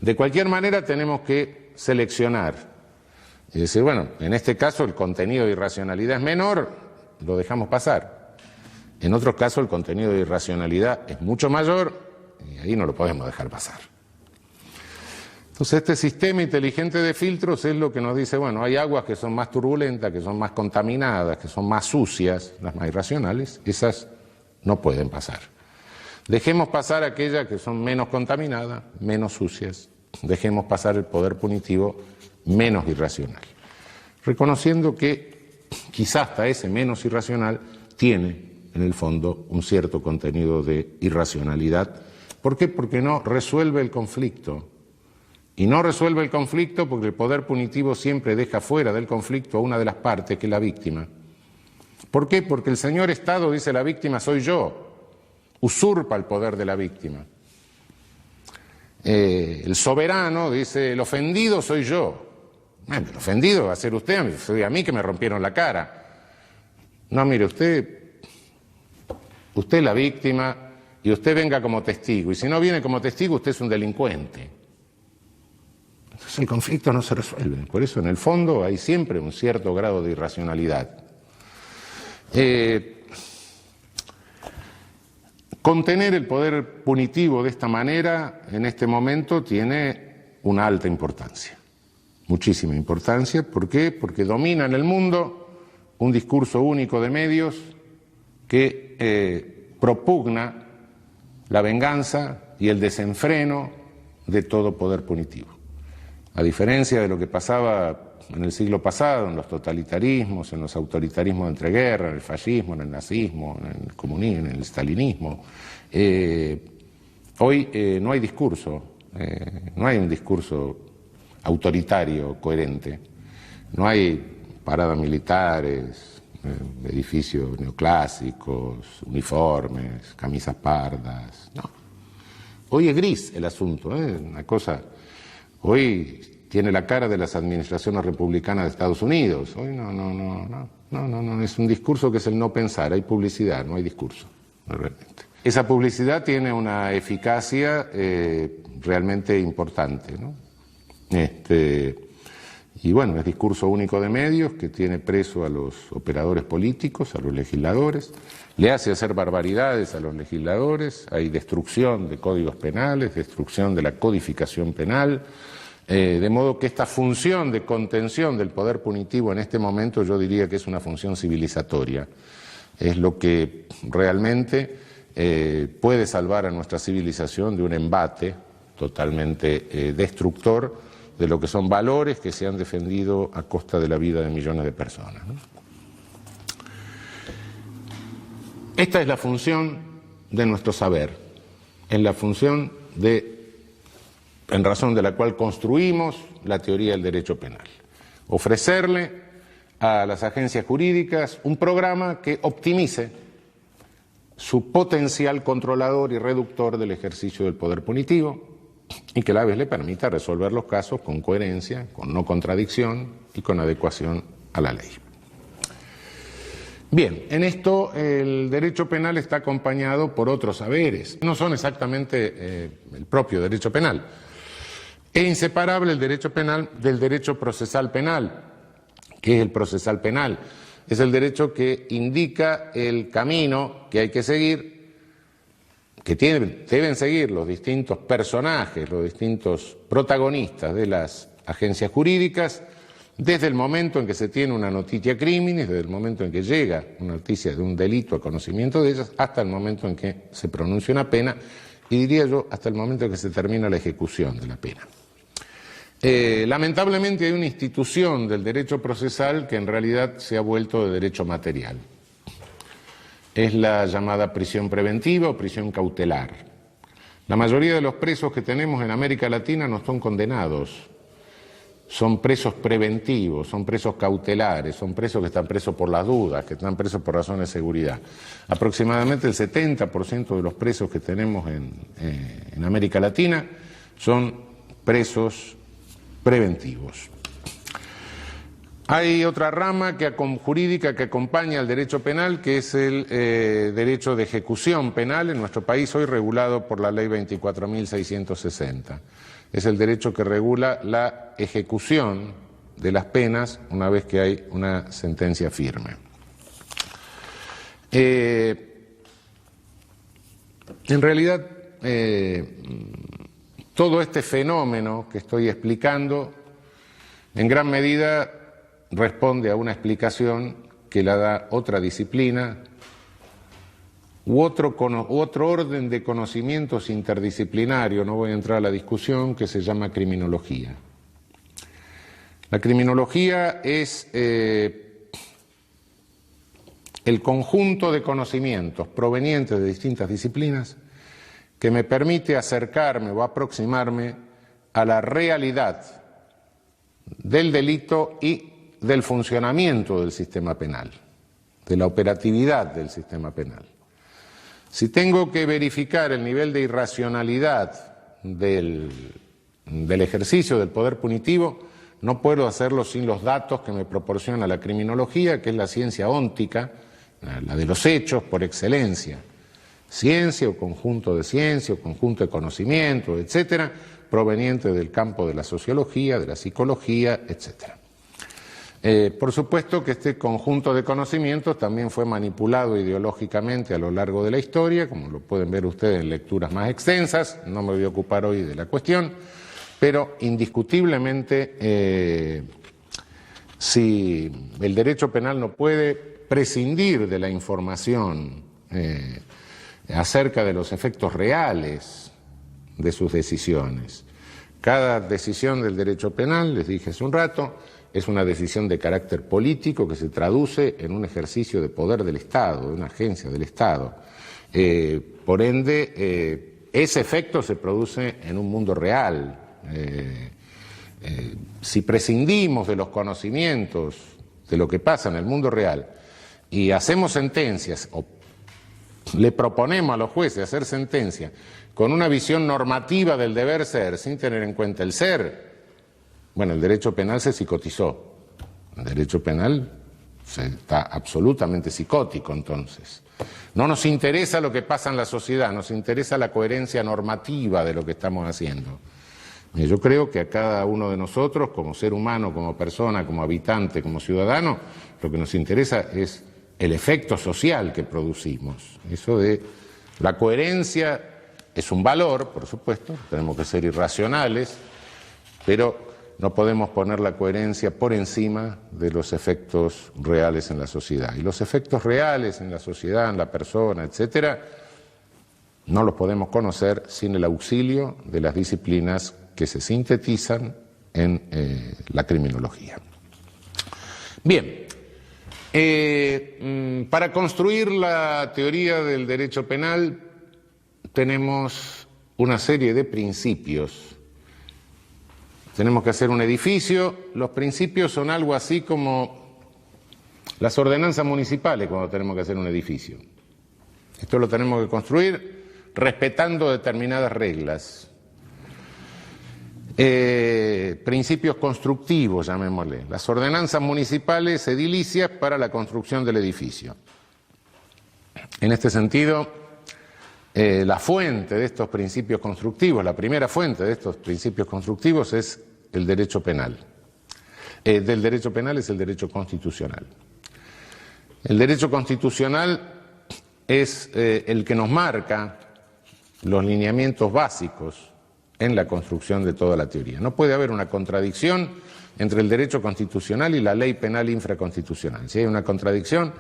de cualquier manera tenemos que seleccionar. Y decir, bueno, en este caso el contenido de irracionalidad es menor, lo dejamos pasar. En otros casos el contenido de irracionalidad es mucho mayor y ahí no lo podemos dejar pasar. Entonces este sistema inteligente de filtros es lo que nos dice, bueno, hay aguas que son más turbulentas, que son más contaminadas, que son más sucias, las más irracionales, esas no pueden pasar. Dejemos pasar aquellas que son menos contaminadas, menos sucias. Dejemos pasar el poder punitivo menos irracional. Reconociendo que quizá hasta ese menos irracional tiene en el fondo un cierto contenido de irracionalidad. ¿Por qué? Porque no resuelve el conflicto. Y no resuelve el conflicto porque el poder punitivo siempre deja fuera del conflicto a una de las partes, que es la víctima. ¿Por qué? Porque el señor Estado dice la víctima soy yo, usurpa el poder de la víctima. El soberano dice el ofendido soy yo. Bueno, el ofendido va a ser usted, soy a mí que me rompieron la cara. No, mire, usted es la víctima y usted venga como testigo. Y si no viene como testigo, usted es un delincuente. Entonces el conflicto no se resuelve. Por eso en el fondo hay siempre un cierto grado de irracionalidad. Contener el poder punitivo de esta manera en este momento tiene una alta importancia, muchísima importancia. ¿Por qué? Porque domina en el mundo un discurso único de medios que propugna la venganza y el desenfreno de todo poder punitivo. A diferencia de lo que pasaba en el siglo pasado, en los totalitarismos, en los autoritarismos de entreguerra, en el fascismo, en el nazismo, en el comunismo, en el stalinismo, hoy no hay discurso, no hay un discurso autoritario, coherente, no hay paradas militares, edificios neoclásicos, uniformes, camisas pardas, no. Hoy es gris el asunto, una cosa, hoy tiene la cara de las administraciones republicanas de Estados Unidos. Hoy no, es un discurso que es el no pensar, hay publicidad, no hay discurso, realmente. Esa publicidad tiene una eficacia realmente importante, ¿no? Y bueno, es discurso único de medios que tiene preso a los operadores políticos, a los legisladores, le hace hacer barbaridades a los legisladores, hay destrucción de códigos penales, destrucción de la codificación penal, de modo que esta función de contención del poder punitivo en este momento yo diría que es una función civilizatoria. Es lo que realmente puede salvar a nuestra civilización de un embate totalmente destructor de lo que son valores que se han defendido a costa de la vida de millones de personas, ¿no? Esta es la función de nuestro saber, es la función en razón de la cual construimos la teoría del derecho penal. Ofrecerle a las agencias jurídicas un programa que optimice su potencial controlador y reductor del ejercicio del poder punitivo y que a la vez le permita resolver los casos con coherencia, con no contradicción y con adecuación a la ley. Bien, en esto el derecho penal está acompañado por otros saberes, no son exactamente el propio derecho penal. Es inseparable el derecho penal del derecho procesal penal. ¿Qué es el procesal penal? Es el derecho que indica el camino que hay que seguir, que deben seguir los distintos personajes, los distintos protagonistas de las agencias jurídicas, desde el momento en que se tiene una noticia criminis, desde el momento en que llega una noticia de un delito a conocimiento de ellas, hasta el momento en que se pronuncia una pena, y diría yo, hasta el momento en que se termina la ejecución de la pena. Lamentablemente hay una institución del derecho procesal que en realidad se ha vuelto de derecho material. Es la llamada prisión preventiva o prisión cautelar. La mayoría de los presos que tenemos en América Latina no son condenados, son presos preventivos, son presos cautelares, son presos que están presos por las dudas, que están presos por razones de seguridad. Aproximadamente el 70% de los presos que tenemos en América Latina son presos preventivos. Hay otra rama jurídica que acompaña al derecho penal, que es el derecho de ejecución penal, en nuestro país hoy regulado por la Ley 24.660. Es el derecho que regula la ejecución de las penas una vez que hay una sentencia firme. En realidad, todo este fenómeno que estoy explicando, en gran medida responde a una explicación que la da otra disciplina u otro orden de conocimientos interdisciplinario, no voy a entrar a la discusión, que se llama criminología. La criminología es el conjunto de conocimientos provenientes de distintas disciplinas que me permite acercarme o aproximarme a la realidad del delito y del funcionamiento del sistema penal, de la operatividad del sistema penal. Si tengo que verificar el nivel de irracionalidad del ejercicio del poder punitivo, no puedo hacerlo sin los datos que me proporciona la criminología, que es la ciencia óntica, la de los hechos por excelencia. Ciencia o conjunto de conocimientos, etcétera, proveniente del campo de la sociología, de la psicología, etcétera. Por supuesto que este conjunto de conocimientos también fue manipulado ideológicamente a lo largo de la historia, como lo pueden ver ustedes en lecturas más extensas, no me voy a ocupar hoy de la cuestión, pero indiscutiblemente si el derecho penal no puede prescindir de la información acerca de los efectos reales de sus decisiones. Cada decisión del derecho penal, les dije hace un rato, es una decisión de carácter político que se traduce en un ejercicio de poder del Estado, de una agencia del Estado. Por ende, ese efecto se produce en un mundo real. Si prescindimos de los conocimientos de lo que pasa en el mundo real y hacemos sentencias o le proponemos a los jueces hacer sentencias con una visión normativa del deber ser sin tener en cuenta el ser, bueno, el derecho penal se psicotizó. El derecho penal está absolutamente psicótico entonces. No nos interesa lo que pasa en la sociedad, nos interesa la coherencia normativa de lo que estamos haciendo. Y yo creo que a cada uno de nosotros, como ser humano, como persona, como habitante, como ciudadano, lo que nos interesa es el efecto social que producimos. Eso de la coherencia es un valor, por supuesto, tenemos que ser irracionales, pero no podemos poner la coherencia por encima de los efectos reales en la sociedad. Y los efectos reales en la sociedad, en la persona, etcétera, no los podemos conocer sin el auxilio de las disciplinas que se sintetizan en la criminología. Bien, para construir la teoría del derecho penal tenemos una serie de principios. Tenemos que hacer un edificio. Los principios son algo así como las ordenanzas municipales cuando tenemos que hacer un edificio. Esto lo tenemos que construir respetando determinadas reglas. Principios constructivos, llamémosle. Las ordenanzas municipales edilicias para la construcción del edificio. En este sentido, la fuente de estos principios constructivos, la primera fuente de estos principios constructivos es el derecho penal. Del derecho penal es el derecho constitucional. El derecho constitucional es el que nos marca los lineamientos básicos en la construcción de toda la teoría. No puede haber una contradicción entre el derecho constitucional y la ley penal infraconstitucional. Si hay una contradicción,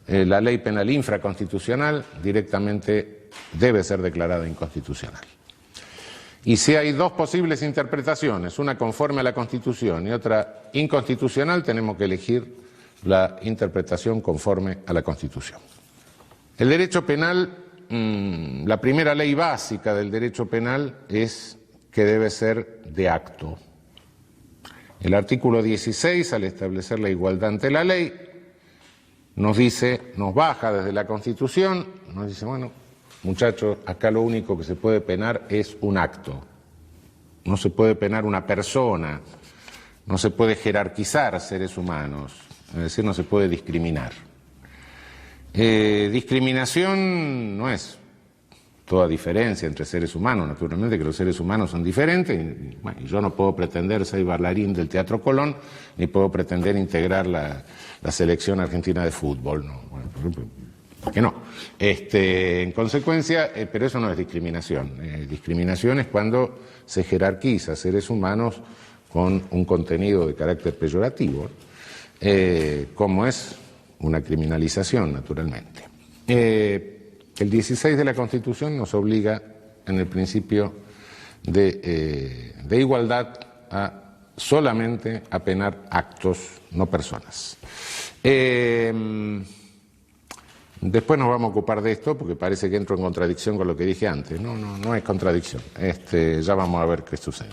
la ley penal infraconstitucional directamente debe ser declarada inconstitucional. Y si hay dos posibles interpretaciones, una conforme a la Constitución y otra inconstitucional, tenemos que elegir la interpretación conforme a la Constitución. El derecho penal, la primera ley básica del derecho penal es que debe ser de acto. El artículo 16, al establecer la igualdad ante la ley, nos dice, nos baja desde la Constitución, nos dice, bueno, muchachos, acá lo único que se puede penar es un acto. No se puede penar una persona, no se puede jerarquizar seres humanos, es decir, no se puede discriminar. Discriminación no es toda diferencia entre seres humanos, naturalmente que los seres humanos son diferentes, y, bueno, yo no puedo pretender ser bailarín del Teatro Colón, ni puedo pretender integrar la selección argentina de fútbol, no. Bueno, ¿por qué no? En consecuencia, pero eso no es discriminación. Discriminación es cuando se jerarquiza seres humanos con un contenido de carácter peyorativo, como es una criminalización, naturalmente. El 16 de la Constitución nos obliga, en el principio de igualdad, solamente a penar actos, no personas. Después nos vamos a ocupar de esto porque parece que entro en contradicción con lo que dije antes. No es contradicción. Ya vamos a ver qué sucede.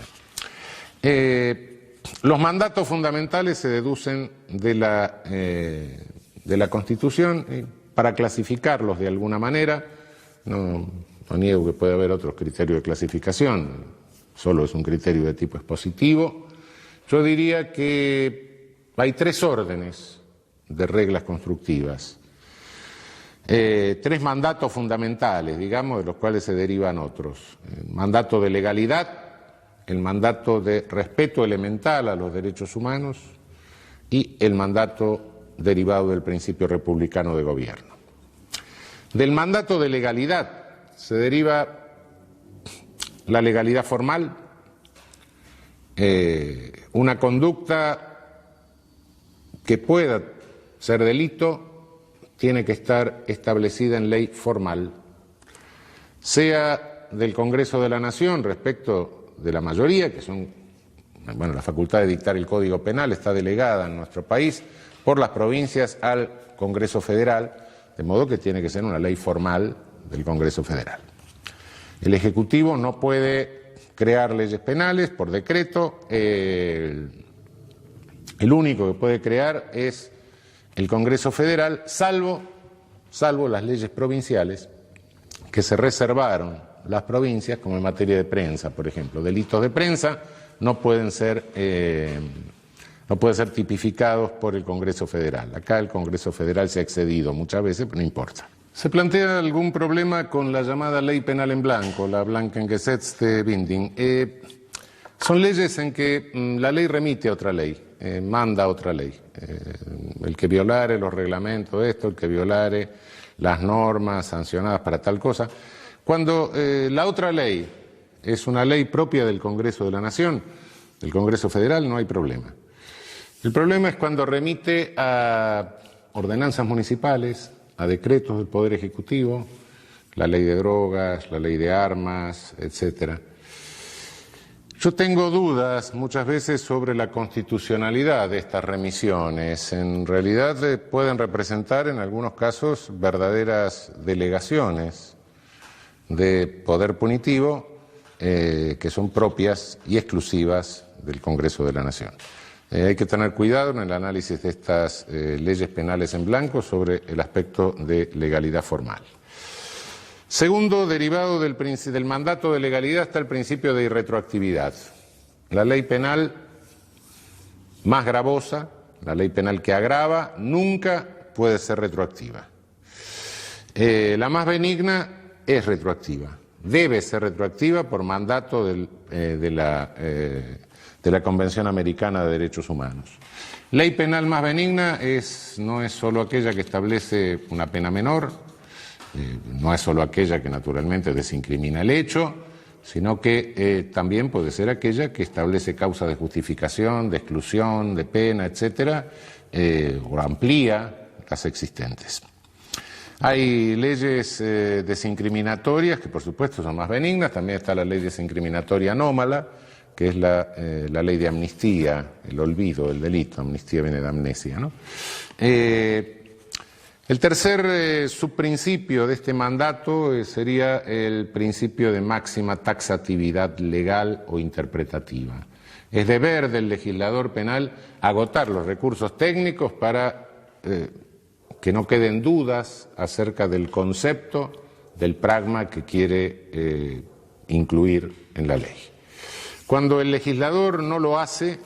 Los mandatos fundamentales se deducen de la Constitución. Para clasificarlos de alguna manera, no niego que puede haber otros criterios de clasificación, solo es un criterio de tipo expositivo. Yo diría que hay tres órdenes de reglas constructivas. Tres mandatos fundamentales, digamos, de los cuales se derivan otros. El mandato de legalidad, el mandato de respeto elemental a los derechos humanos y el mandato derivado del principio republicano de gobierno. Del mandato de legalidad se deriva la legalidad formal, una conducta que pueda ser delito tiene que estar establecida en ley formal, sea del Congreso de la Nación respecto de la mayoría, que son, bueno, la facultad de dictar el Código Penal está delegada en nuestro país por las provincias al Congreso Federal, de modo que tiene que ser una ley formal del Congreso Federal. El Ejecutivo no puede crear leyes penales por decreto, el único que puede crear es el Congreso Federal, salvo las leyes provinciales que se reservaron las provincias, como en materia de prensa, por ejemplo. Delitos de prensa no pueden ser tipificados por el Congreso Federal. Acá el Congreso Federal se ha excedido muchas veces, pero no importa. ¿Se plantea algún problema con la llamada ley penal en blanco, la Blankengesetzbindung? Son leyes en que la ley remite a otra ley, manda a otra ley. El que violare los reglamentos, el que violare las normas sancionadas para tal cosa. Cuando la otra ley es una ley propia del Congreso de la Nación, del Congreso Federal, no hay problema. El problema es cuando remite a ordenanzas municipales, a decretos del Poder Ejecutivo, la ley de drogas, la ley de armas, etcétera. Yo tengo dudas muchas veces sobre la constitucionalidad de estas remisiones. En realidad pueden representar en algunos casos verdaderas delegaciones de poder punitivo que son propias y exclusivas del Congreso de la Nación. Hay que tener cuidado en el análisis de estas leyes penales en blanco sobre el aspecto de legalidad formal. Segundo, derivado del mandato de legalidad está el principio de irretroactividad. La ley penal más gravosa, la ley penal que agrava, nunca puede ser retroactiva. La más benigna es retroactiva, debe ser retroactiva por mandato de la Convención Americana de Derechos Humanos. Ley penal más benigna no es solo aquella que establece una pena menor, no es solo aquella que naturalmente desincrimina el hecho, sino que también puede ser aquella que establece causas de justificación, de exclusión, de pena, etcétera, o amplía las existentes. Hay leyes desincriminatorias que por supuesto son más benignas, también está la ley desincriminatoria anómala, que es la ley de amnistía, el olvido del delito, amnistía viene de amnesia, ¿no? El tercer subprincipio de este mandato sería el principio de máxima taxatividad legal o interpretativa. Es deber del legislador penal agotar los recursos técnicos para que no queden dudas acerca del concepto, del pragma que quiere incluir en la ley. Cuando el legislador no lo hace,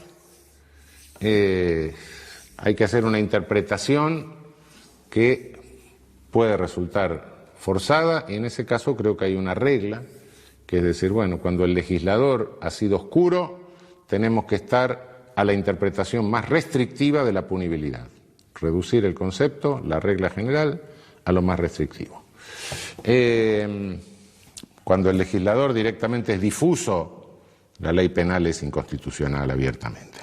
hay que hacer una interpretación que puede resultar forzada, y en ese caso creo que hay una regla, que es decir, bueno, cuando el legislador ha sido oscuro, tenemos que estar a la interpretación más restrictiva de la punibilidad. Reducir el concepto, la regla general, a lo más restrictivo. Cuando el legislador directamente es difuso, la ley penal es inconstitucional abiertamente.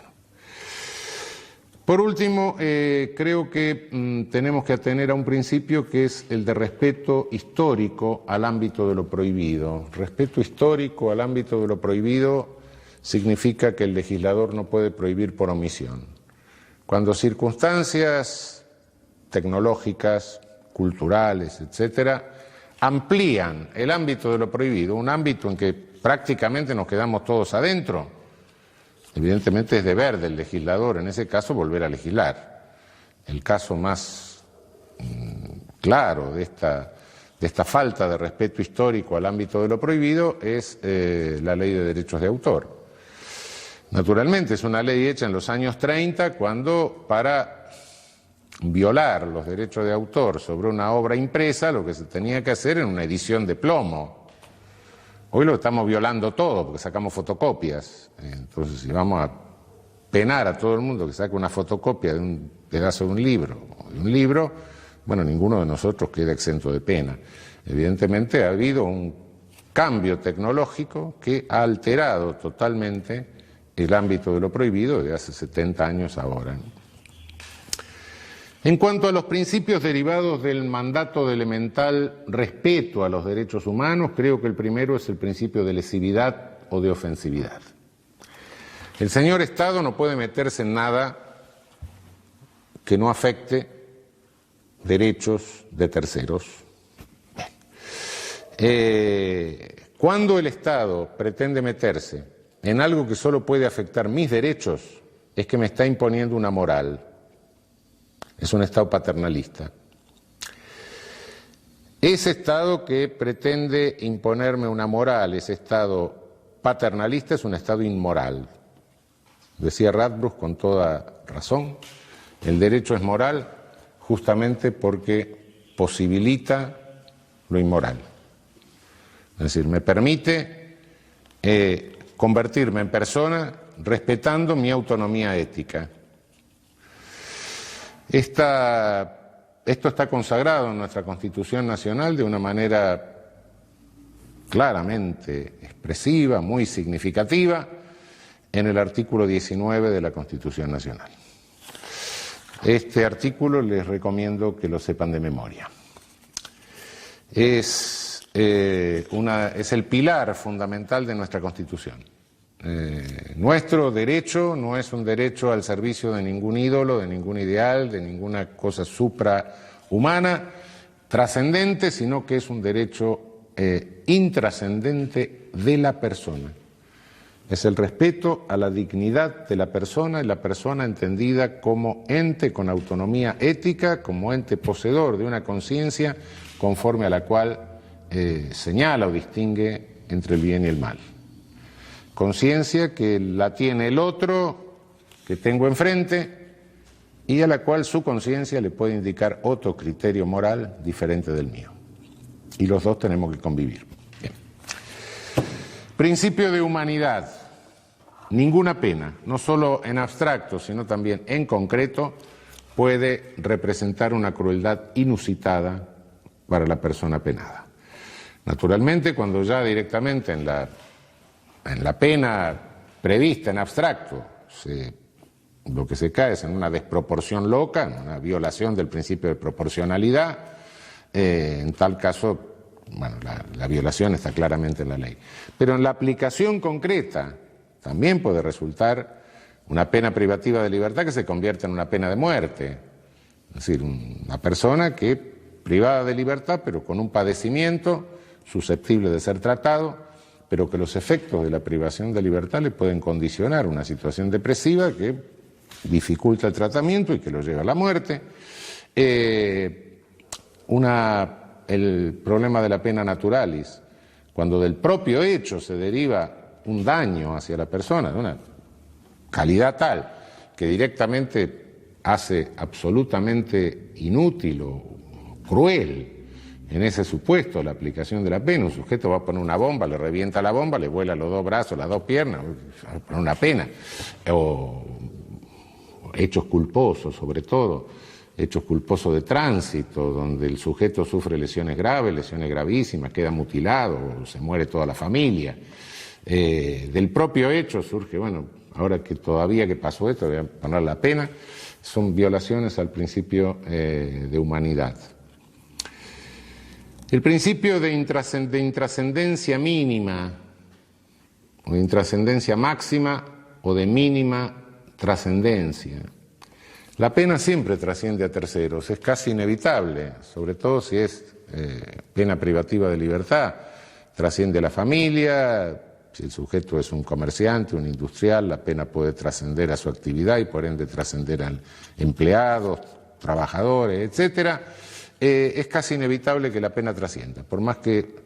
Por último, creo que tenemos que atener a un principio que es el de respeto histórico al ámbito de lo prohibido. Respeto histórico al ámbito de lo prohibido significa que el legislador no puede prohibir por omisión. Cuando circunstancias tecnológicas, culturales, etcétera, amplían el ámbito de lo prohibido, un ámbito en que prácticamente nos quedamos todos adentro, evidentemente es deber del legislador, en ese caso, volver a legislar. El caso más claro de esta falta de respeto histórico al ámbito de lo prohibido es la Ley de Derechos de Autor. Naturalmente, es una ley hecha en los años 30, cuando para violar los derechos de autor sobre una obra impresa, lo que se tenía que hacer era una edición de plomo. Hoy lo estamos violando todo porque sacamos fotocopias. Entonces, si vamos a penar a todo el mundo que saque una fotocopia de un pedazo de un libro, bueno, ninguno de nosotros queda exento de pena. Evidentemente ha habido un cambio tecnológico que ha alterado totalmente el ámbito de lo prohibido de hace 70 años ahora. En cuanto a los principios derivados del mandato de elemental respeto a los derechos humanos, creo que el primero es el principio de lesividad o de ofensividad. El señor Estado no puede meterse en nada que no afecte derechos de terceros. Cuando el Estado pretende meterse en algo que solo puede afectar mis derechos, es que me está imponiendo una moral. Es un Estado paternalista. Ese Estado que pretende imponerme una moral, ese Estado paternalista, es un Estado inmoral. Decía Radbruch con toda razón, el derecho es moral justamente porque posibilita lo inmoral. Es decir, me permite convertirme en persona respetando mi autonomía ética. Esto está consagrado en nuestra Constitución Nacional de una manera claramente expresiva, muy significativa, en el artículo 19 de la Constitución Nacional. Este artículo les recomiendo que lo sepan de memoria. Es el pilar fundamental de nuestra Constitución. Nuestro derecho no es un derecho al servicio de ningún ídolo, de ningún ideal, de ninguna cosa suprahumana, trascendente, sino que es un derecho intrascendente de la persona. Es el respeto a la dignidad de la persona y la persona entendida como ente con autonomía ética, como ente poseedor de una conciencia conforme a la cual señala o distingue entre el bien y el mal. Conciencia que la tiene el otro, que tengo enfrente, y a la cual su conciencia le puede indicar otro criterio moral diferente del mío. Y los dos tenemos que convivir. Bien. Principio de humanidad. Ninguna pena, no solo en abstracto, sino también en concreto, puede representar una crueldad inusitada para la persona penada. Naturalmente, cuando ya directamente en la pena prevista en abstracto lo que se cae es en una desproporción loca, en una violación del principio de proporcionalidad, en tal caso, bueno, la violación está claramente en la ley. Pero en la aplicación concreta también puede resultar una pena privativa de libertad que se convierte en una pena de muerte. Es decir, una persona que privada de libertad, pero con un padecimiento susceptible de ser tratado, pero que los efectos de la privación de libertad le pueden condicionar una situación depresiva que dificulta el tratamiento y que lo lleva a la muerte. El problema de la pena naturalis, cuando del propio hecho se deriva un daño hacia la persona de una calidad tal que directamente hace absolutamente inútil o cruel en ese supuesto la aplicación de la pena. Un sujeto va a poner una bomba, le revienta la bomba, le vuela los dos brazos, las dos piernas, va a poner una pena. O hechos culposos, sobre todo, hechos culposos de tránsito, donde el sujeto sufre lesiones graves, lesiones gravísimas, queda mutilado, se muere toda la familia. Del propio hecho surge, bueno, ahora que todavía que pasó esto, voy a poner la pena, son violaciones al principio de humanidad. El principio de intrascendencia mínima, o de intrascendencia máxima, o de mínima trascendencia. La pena siempre trasciende a terceros, es casi inevitable, sobre todo si es pena privativa de libertad, trasciende a la familia. Si el sujeto es un comerciante, un industrial, la pena puede trascender a su actividad y por ende trascender a empleados, trabajadores, etcétera. Es casi inevitable que la pena trascienda, por más que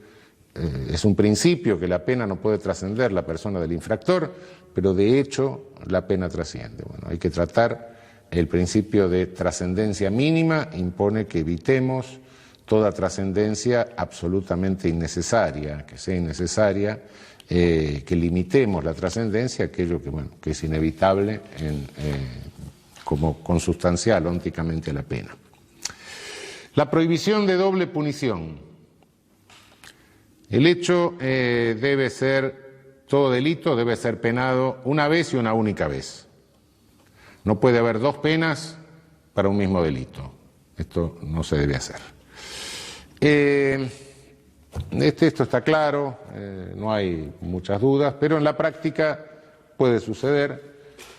es un principio que la pena no puede trascender la persona del infractor, pero de hecho la pena trasciende. Bueno, hay que tratar el principio de trascendencia mínima, impone que evitemos toda trascendencia absolutamente innecesaria, que sea innecesaria, que limitemos la trascendencia a aquello que es inevitable como consustancial ónticamente a la pena. La prohibición de doble punición. El hecho todo delito debe ser penado una vez y una única vez. No puede haber dos penas para un mismo delito. Esto no se debe hacer. Esto está claro, no hay muchas dudas, pero en la práctica puede suceder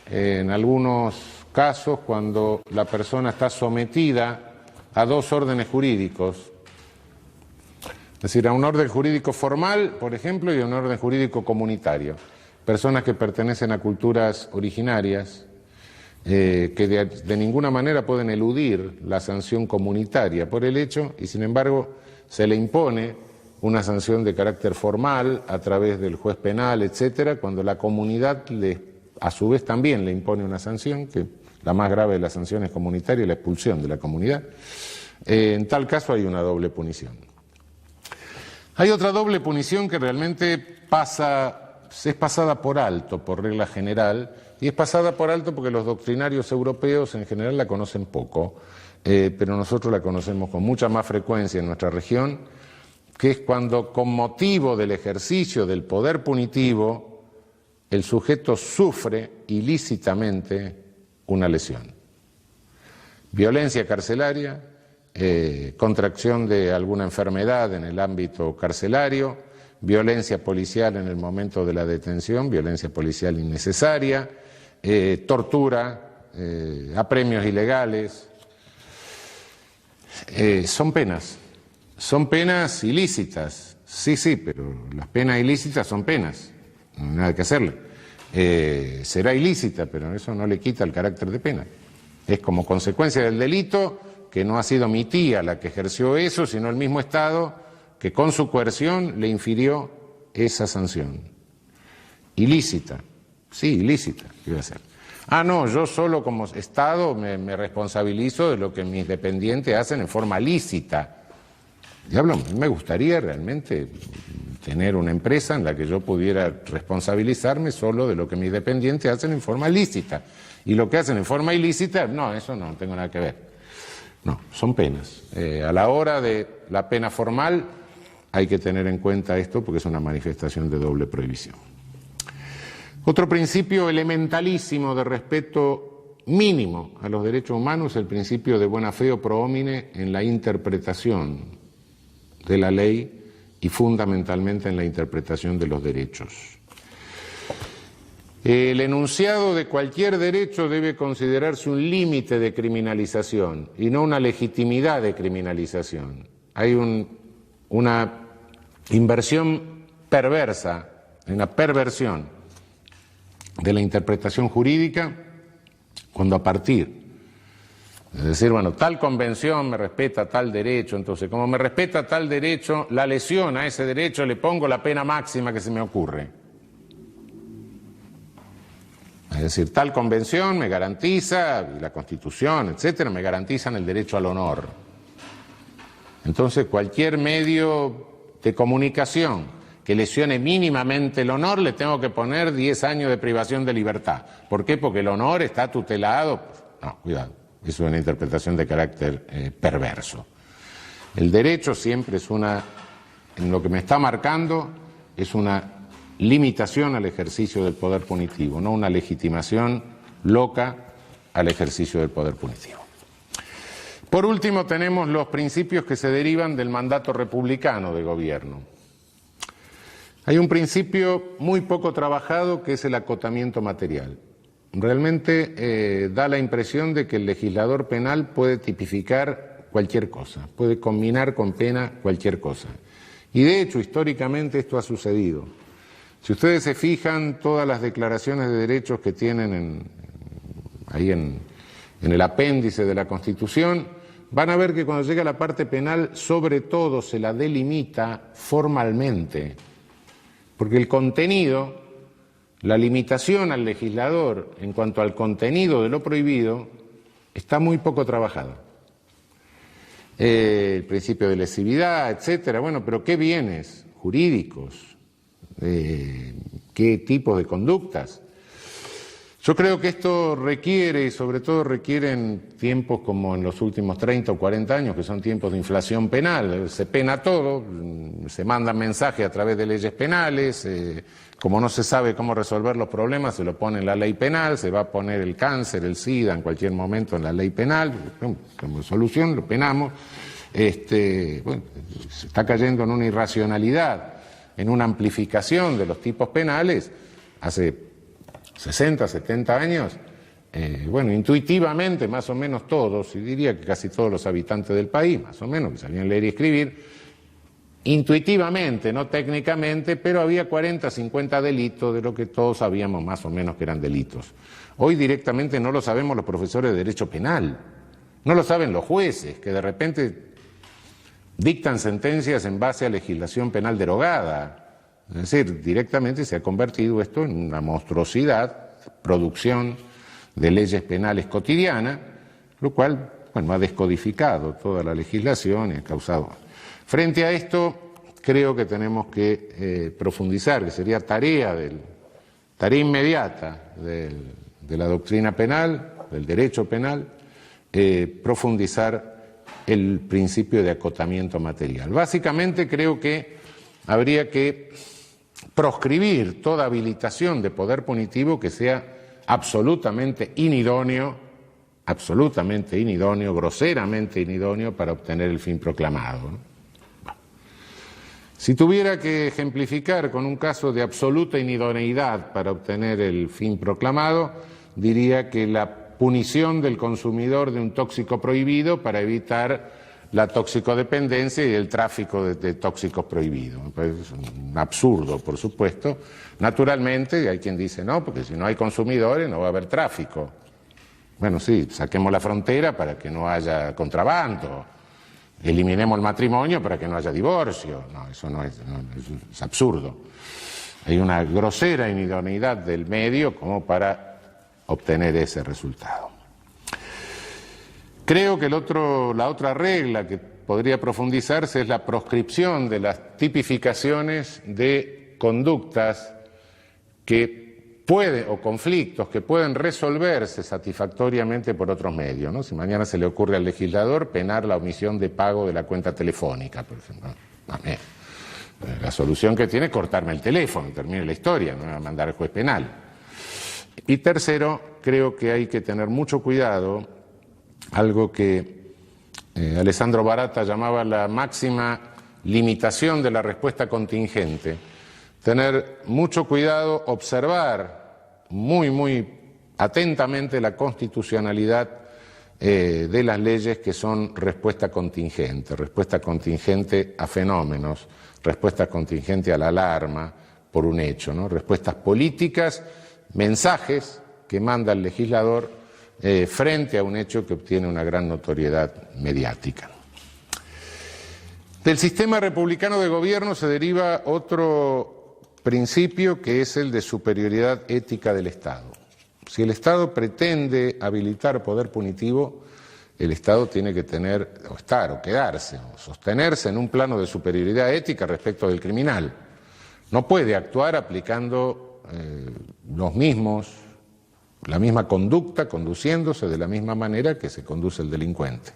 en algunos casos cuando la persona está sometida a dos órdenes jurídicos, es decir, a un orden jurídico formal, por ejemplo, y a un orden jurídico comunitario. Personas que pertenecen a culturas originarias, que de ninguna manera pueden eludir la sanción comunitaria por el hecho, y sin embargo se le impone una sanción de carácter formal a través del juez penal, etcétera, cuando la comunidad a su vez también le impone una sanción, que la más grave de las sanciones comunitarias es la expulsión de la comunidad. En tal caso hay una doble punición. Hay otra doble punición que realmente es pasada por alto, por regla general, y es pasada por alto porque los doctrinarios europeos en general la conocen poco, pero nosotros la conocemos con mucha más frecuencia en nuestra región, que es cuando con motivo del ejercicio del poder punitivo el sujeto sufre ilícitamente una lesión. Violencia carcelaria, contracción de alguna enfermedad en el ámbito carcelario, violencia policial en el momento de la detención, violencia policial innecesaria, tortura, apremios ilegales. Son penas ilícitas, sí, pero las penas ilícitas son penas, no hay nada que hacerle. Será ilícita, pero eso no le quita el carácter de pena. Es como consecuencia del delito que no ha sido mi tía la que ejerció eso, sino el mismo Estado que con su coerción le infirió esa sanción. Ilícita, sí, ilícita, ¿qué iba a hacer? No, yo solo como Estado me responsabilizo de lo que mis dependientes hacen en forma lícita. Diablo, me gustaría realmente tener una empresa en la que yo pudiera responsabilizarme solo de lo que mis dependientes hacen en forma lícita. Y lo que hacen en forma ilícita, no, eso no tengo nada que ver. No, son penas. A la hora de la pena formal hay que tener en cuenta esto porque es una manifestación de doble prohibición. Otro principio elementalísimo de respeto mínimo a los derechos humanos es el principio de buena fe o pro homine en la interpretación de la ley y fundamentalmente en la interpretación de los derechos. El enunciado de cualquier derecho debe considerarse un límite de criminalización y no una legitimidad de criminalización. Hay una inversión perversa, una perversión de la interpretación jurídica cuando a partir de decir, bueno, tal convención me respeta tal derecho, entonces como me respeta tal derecho, la lesión a ese derecho le pongo la pena máxima que se me ocurre. Es decir, tal convención me garantiza, y la Constitución, etcétera, me garantizan el derecho al honor. Entonces, cualquier medio de comunicación que lesione mínimamente el honor, le tengo que poner 10 años de privación de libertad. ¿Por qué? Porque el honor está tutelado. No, cuidado, es una interpretación de carácter perverso. El derecho siempre es en lo que me está marcando, es una limitación al ejercicio del poder punitivo, no una legitimación loca al ejercicio del poder punitivo. Por último, tenemos los principios que se derivan del mandato republicano de gobierno. Hay un principio muy poco trabajado que es el acotamiento material. Realmente da la impresión de que el legislador penal puede tipificar cualquier cosa, puede combinar con pena cualquier cosa. Y de hecho, históricamente esto ha sucedido. Si ustedes se fijan, todas las declaraciones de derechos que tienen ahí en el apéndice de la Constitución, van a ver que cuando llega la parte penal, sobre todo se la delimita formalmente, porque el contenido, la limitación al legislador en cuanto al contenido de lo prohibido, está muy poco trabajada. El principio de lesividad, etcétera, bueno, pero ¿qué bienes jurídicos? ¿Qué tipos de conductas? Yo creo que esto requiere, y sobre todo requiere en tiempos como en los últimos 30 o 40 años, que son tiempos de inflación penal, se pena todo, se mandan mensajes a través de leyes penales, como no se sabe cómo resolver los problemas, se lo pone en la ley penal, se va a poner el cáncer, el SIDA en cualquier momento en la ley penal, como solución lo penamos, bueno, se está cayendo en una irracionalidad, en una amplificación de los tipos penales. Hace 60, 70 años, bueno, intuitivamente más o menos todos, y diría que casi todos los habitantes del país, más o menos, que sabían leer y escribir, intuitivamente, no técnicamente, pero había 40, 50 delitos de lo que todos sabíamos más o menos que eran delitos. Hoy directamente no lo sabemos los profesores de Derecho Penal, no lo saben los jueces, que de repente dictan sentencias en base a legislación penal derogada. Es decir, directamente se ha convertido esto en una monstruosidad, producción de leyes penales cotidiana, lo cual, bueno, ha descodificado toda la legislación y ha causado. Frente a esto, creo que tenemos que profundizar, que sería tarea inmediata de la doctrina penal, del derecho penal, profundizar el principio de acotamiento material. Básicamente creo que habría que proscribir toda habilitación de poder punitivo que sea absolutamente inidóneo, groseramente inidóneo para obtener el fin proclamado, ¿no? Si tuviera que ejemplificar con un caso de absoluta inidoneidad para obtener el fin proclamado, diría que la punición del consumidor de un tóxico prohibido para evitar la toxicodependencia y el tráfico de tóxicos prohibidos. Es un absurdo, por supuesto. Naturalmente, hay quien dice, no, porque si no hay consumidores no va a haber tráfico. Bueno, sí, saquemos la frontera para que no haya contrabando. Eliminemos el matrimonio para que no haya divorcio. No, eso es absurdo. Hay una grosera inidoneidad del medio como para obtener ese resultado. Creo que la otra regla que podría profundizarse es la proscripción de las tipificaciones de conductas o conflictos que pueden resolverse satisfactoriamente por otros medios, ¿no? Si mañana se le ocurre al legislador penar la omisión de pago de la cuenta telefónica, por ejemplo, la solución que tiene es cortarme el teléfono, termine la historia, no me va a mandar al juez penal. Y tercero, creo que hay que tener mucho cuidado, algo que Alessandro Baratta llamaba la máxima limitación de la respuesta contingente. Tener mucho cuidado, observar muy atentamente la constitucionalidad de las leyes que son respuesta contingente a fenómenos, respuesta contingente a la alarma por un hecho, ¿no? Respuestas políticas, mensajes que manda el legislador frente a un hecho que obtiene una gran notoriedad mediática. Del sistema republicano de gobierno se deriva otro principio que es el de superioridad ética del Estado. Si el Estado pretende habilitar poder punitivo, el Estado tiene que tener, o estar, o quedarse, o sostenerse en un plano de superioridad ética respecto del criminal. No puede actuar aplicando la misma conducta, conduciéndose de la misma manera que se conduce el delincuente.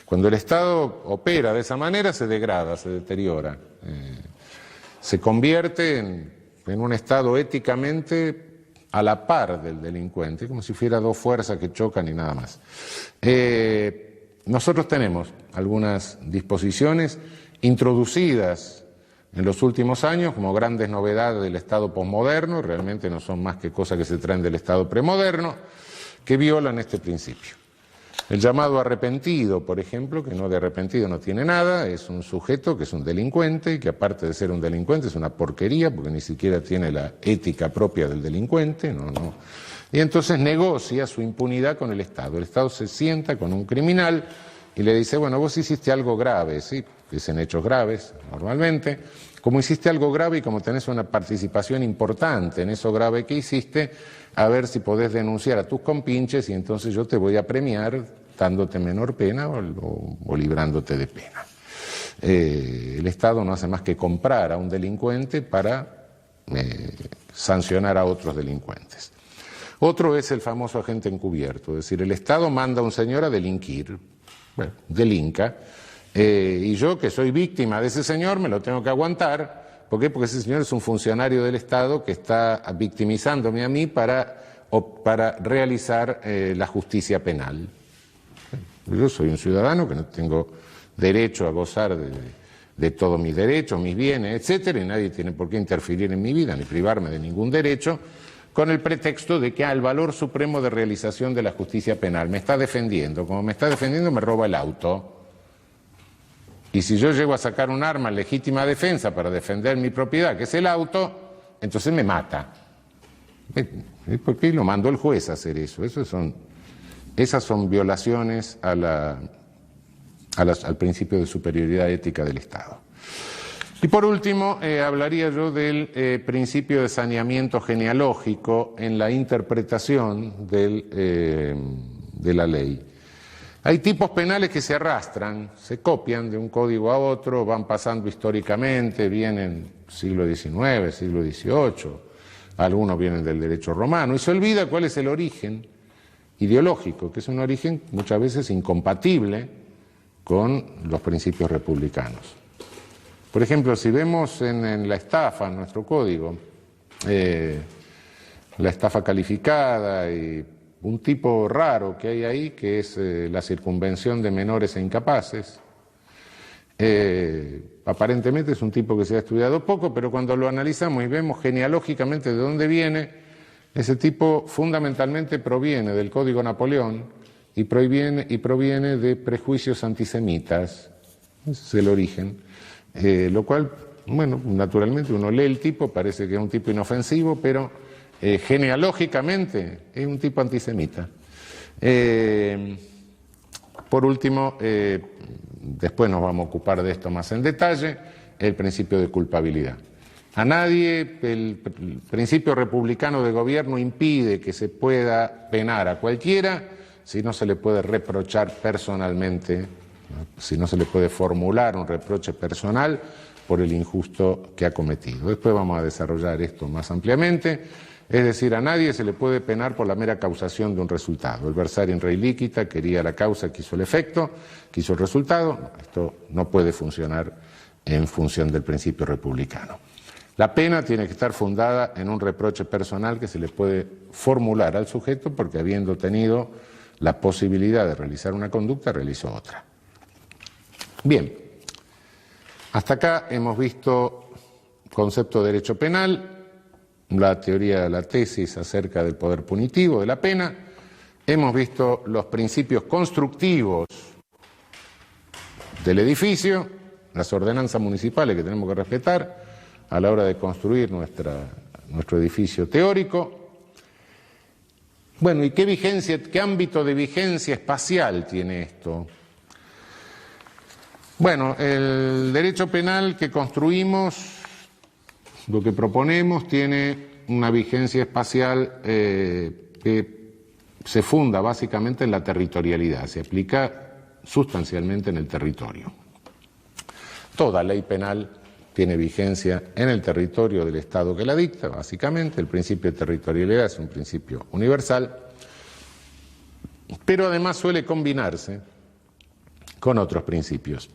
Cuando el Estado opera de esa manera, se degrada, se deteriora. Se convierte en un Estado éticamente a la par del delincuente, como si fuera dos fuerzas que chocan y nada más. Nosotros tenemos algunas disposiciones introducidas en los últimos años como grandes novedades del Estado posmoderno, realmente no son más que cosas que se traen del Estado premoderno, que violan este principio. El llamado arrepentido, por ejemplo, que no de arrepentido no tiene nada, es un sujeto que es un delincuente y que aparte de ser un delincuente es una porquería porque ni siquiera tiene la ética propia del delincuente, no. Y entonces negocia su impunidad con el Estado. El Estado se sienta con un criminal y le dice, bueno, vos hiciste algo grave, ¿sí? Dicen hechos graves normalmente. Como hiciste algo grave y como tenés una participación importante en eso grave que hiciste, a ver si podés denunciar a tus compinches y entonces yo te voy a premiar dándote menor pena o librándote de pena. El Estado no hace más que comprar a un delincuente para sancionar a otros delincuentes. Otro es el famoso agente encubierto, es decir, el Estado manda a un señor a delinquir, bueno, delinca, y yo que soy víctima de ese señor me lo tengo que aguantar. ¿Por qué? Porque ese señor es un funcionario del Estado que está victimizándome a mí para realizar la justicia penal. Yo soy un ciudadano que no tengo derecho a gozar de todos mis derechos, mis bienes, etcétera, y nadie tiene por qué interferir en mi vida ni privarme de ningún derecho, con el pretexto de que el valor supremo de realización de la justicia penal me está defendiendo. Como me está defendiendo, me roba el auto. Y si yo llego a sacar un arma en legítima defensa para defender mi propiedad, que es el auto, entonces me mata. ¿Por qué lo mandó el juez a hacer eso? Esas son violaciones al principio de superioridad ética del Estado. Y por último, hablaría yo del principio de saneamiento genealógico en la interpretación de la ley. Hay tipos penales que se arrastran, se copian de un código a otro, van pasando históricamente, vienen siglo XIX, siglo XVIII, algunos vienen del derecho romano, y se olvida cuál es el origen ideológico, que es un origen muchas veces incompatible con los principios republicanos. Por ejemplo, si vemos en la estafa, en nuestro código, la estafa calificada y un tipo raro que hay ahí, que es la circunvención de menores e incapaces. Aparentemente es un tipo que se ha estudiado poco, pero cuando lo analizamos y vemos genealógicamente de dónde viene, ese tipo fundamentalmente proviene del Código Napoleón y proviene de prejuicios antisemitas. Ese es el origen. Lo cual, bueno, naturalmente uno lee el tipo, parece que es un tipo inofensivo, pero genealógicamente es un tipo antisemita. Por último, después nos vamos a ocupar de esto más en detalle, el principio de culpabilidad. A nadie, el principio republicano de gobierno impide que se pueda penar a cualquiera si no se le puede reprochar personalmente, ¿no? Si no se le puede formular un reproche personal por el injusto que ha cometido. Después vamos a desarrollar esto más ampliamente. Es decir, a nadie se le puede penar por la mera causación de un resultado. El versarium rei licita quería la causa, quiso el efecto, quiso el resultado. Esto no puede funcionar en función del principio republicano. La pena tiene que estar fundada en un reproche personal que se le puede formular al sujeto porque habiendo tenido la posibilidad de realizar una conducta, realizó otra. Bien, hasta acá hemos visto concepto de derecho penal, la teoría de la tesis acerca del poder punitivo de la pena, hemos visto los principios constructivos del edificio, las ordenanzas municipales que tenemos que respetar a la hora de construir nuestro edificio teórico. Bueno, ¿y qué ámbito de vigencia espacial tiene esto? Bueno, el derecho penal que construimos, lo que proponemos, tiene una vigencia espacial que se funda básicamente en la territorialidad, se aplica sustancialmente en el territorio. Toda ley penal tiene vigencia en el territorio del Estado que la dicta, básicamente. El principio de territorialidad es un principio universal, pero además suele combinarse con otros principios.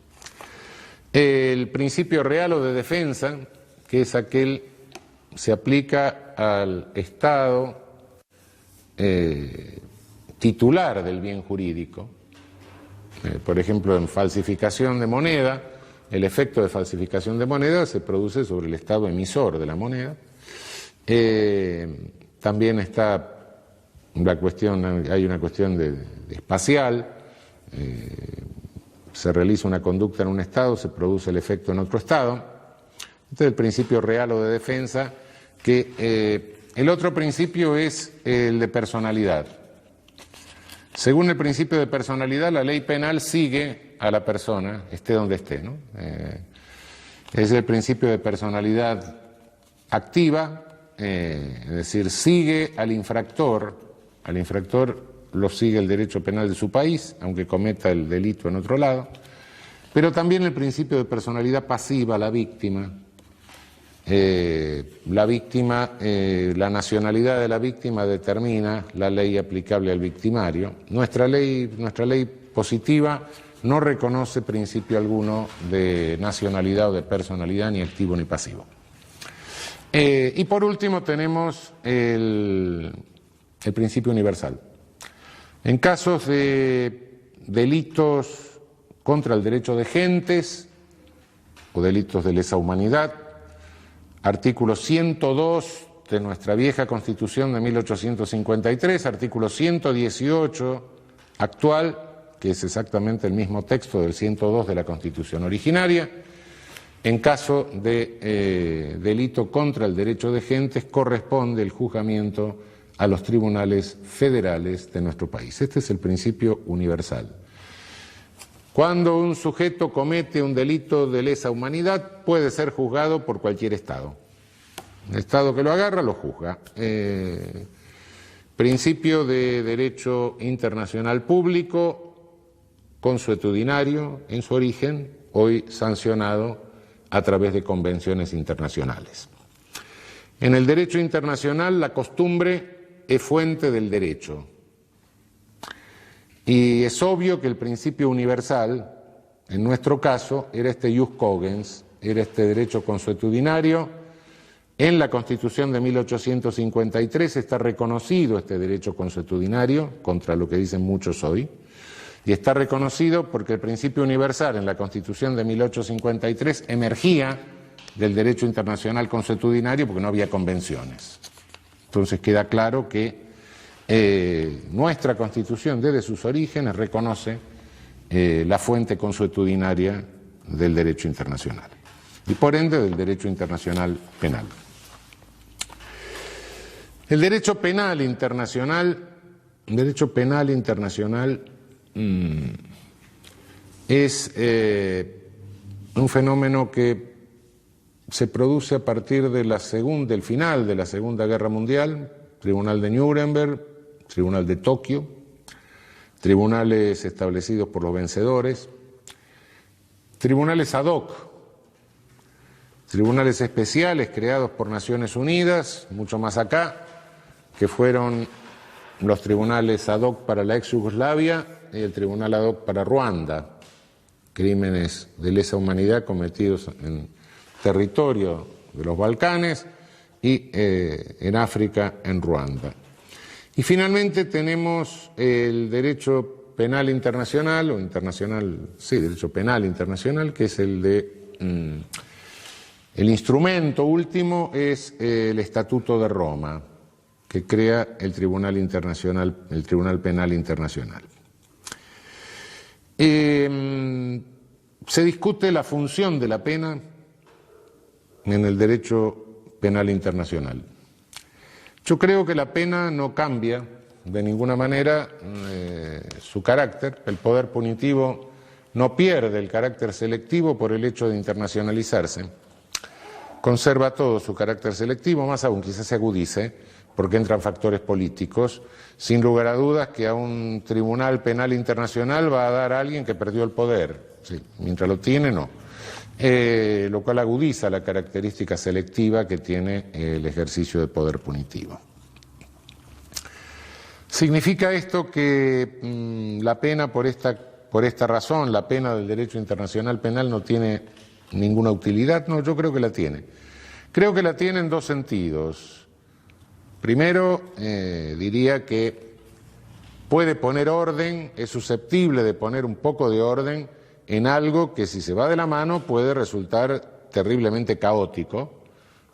El principio real o de defensa, que es aquel que se aplica al Estado titular del bien jurídico. Por ejemplo, en falsificación de moneda, el efecto de falsificación de moneda se produce sobre el Estado emisor de la moneda. También está la cuestión, hay una cuestión de espacial. Se realiza una conducta en un Estado, se produce el efecto en otro Estado. Este es el principio real o de defensa, que el otro principio es el de personalidad. Según el principio de personalidad, la ley penal sigue a la persona, esté donde esté, ¿no? Es el principio de personalidad activa, es decir, sigue al infractor lo sigue el derecho penal de su país, aunque cometa el delito en otro lado, pero también el principio de personalidad pasiva, la víctima. La nacionalidad de la víctima determina la ley aplicable al victimario. Nuestra ley positiva no reconoce principio alguno de nacionalidad o de personalidad, ni activo ni pasivo. Y por último tenemos el principio universal. En casos de delitos contra el derecho de gentes o delitos de lesa humanidad, artículo 102 de nuestra vieja Constitución de 1853, artículo 118 actual, que es exactamente el mismo texto del 102 de la Constitución originaria. En caso de delito contra el derecho de gentes, corresponde el juzgamiento a los tribunales federales de nuestro país. Este es el principio universal. Cuando un sujeto comete un delito de lesa humanidad, puede ser juzgado por cualquier Estado. El Estado que lo agarra, lo juzga. Principio de derecho internacional público, consuetudinario en su origen, hoy sancionado a través de convenciones internacionales. En el derecho internacional, la costumbre es fuente del derecho. Y es obvio que el principio universal, en nuestro caso, era este ius cogens, era este derecho consuetudinario. En la Constitución de 1853 está reconocido este derecho consuetudinario, contra lo que dicen muchos hoy, y está reconocido porque el principio universal en la Constitución de 1853 emergía del derecho internacional consuetudinario porque no había convenciones. Entonces queda claro que nuestra Constitución desde sus orígenes reconoce la fuente consuetudinaria del derecho internacional y por ende del derecho internacional penal. El derecho penal internacional es un fenómeno que se produce a partir del final de la Segunda Guerra Mundial, Tribunal de Nuremberg, Tribunal de Tokio, tribunales establecidos por los vencedores, tribunales ad hoc, tribunales especiales creados por Naciones Unidas, mucho más acá, que fueron los tribunales ad hoc para la ex Yugoslavia y el tribunal ad hoc para Ruanda, crímenes de lesa humanidad cometidos en territorio de los Balcanes y en África, en Ruanda. Y finalmente tenemos el derecho penal internacional, o internacional, sí, derecho penal internacional, que es el instrumento último es el Estatuto de Roma, que crea el Tribunal Internacional, el Tribunal Penal Internacional. Se discute la función de la pena en el derecho penal internacional. Yo creo que la pena no cambia de ninguna manera su carácter. El poder punitivo no pierde el carácter selectivo por el hecho de internacionalizarse. Conserva todo su carácter selectivo, más aún quizás se agudice porque entran factores políticos. Sin lugar a dudas que a un tribunal penal internacional va a dar a alguien que perdió el poder. Sí, mientras lo tiene, no. Lo cual agudiza la característica selectiva que tiene el ejercicio de poder punitivo. ¿Significa esto que la pena por esta razón, la pena del derecho internacional penal no tiene ninguna utilidad? No, yo creo que la tiene. Creo que la tiene en dos sentidos. Primero, diría que puede poner orden, es susceptible de poner un poco de orden en algo que si se va de la mano puede resultar terriblemente caótico,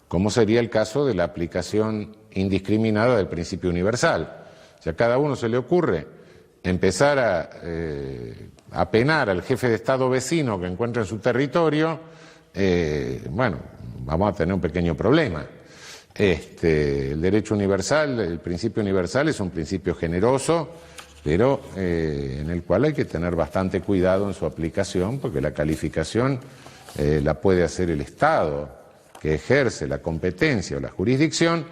como sería el caso de la aplicación indiscriminada del principio universal. Si a cada uno se le ocurre empezar a penar al jefe de Estado vecino que encuentra en su territorio, bueno, vamos a tener un pequeño problema. El derecho universal, el principio universal es un principio generoso, pero en el cual hay que tener bastante cuidado en su aplicación, porque la calificación la puede hacer el Estado que ejerce la competencia o la jurisdicción,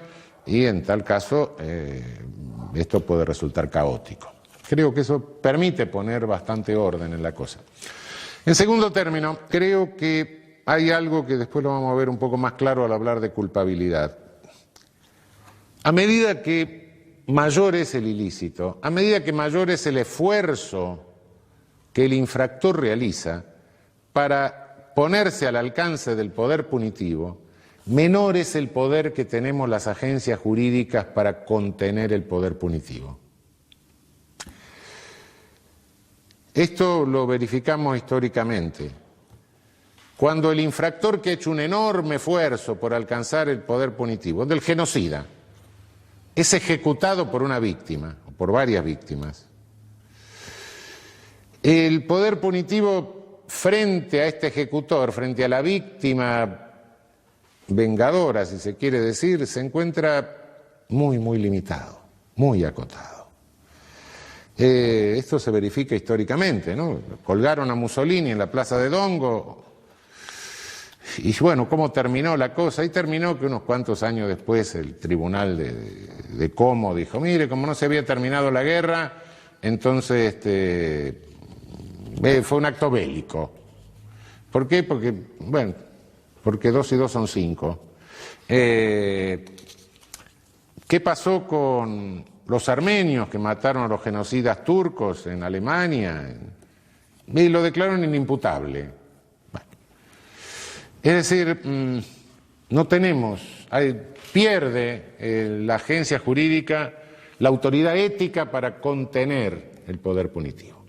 y en tal caso esto puede resultar caótico. Creo que eso permite poner bastante orden en la cosa. En segundo término, creo que hay algo que después lo vamos a ver un poco más claro al hablar de culpabilidad. A medida que mayor es el ilícito, a medida que mayor es el esfuerzo que el infractor realiza para ponerse al alcance del poder punitivo, menor es el poder que tenemos las agencias jurídicas para contener el poder punitivo. Esto lo verificamos históricamente. Cuando el infractor que ha hecho un enorme esfuerzo por alcanzar el poder punitivo, del genocida, es ejecutado por una víctima, o por varias víctimas, el poder punitivo frente a este ejecutor, frente a la víctima vengadora, si se quiere decir, se encuentra muy, muy limitado, muy acotado. Esto se verifica históricamente, ¿no? Colgaron a Mussolini en la plaza de Dongo, y bueno, ¿cómo terminó la cosa? Y terminó que unos cuantos años después el tribunal de Como dijo, mire, como no se había terminado la guerra, entonces fue un acto bélico. ¿Por qué? Porque, bueno, porque 2 y 2 son 5. ¿Qué pasó con los armenios que mataron a los genocidas turcos en Alemania? Y lo declararon inimputable. Es decir, no tenemos, pierde la agencia jurídica la autoridad ética para contener el poder punitivo.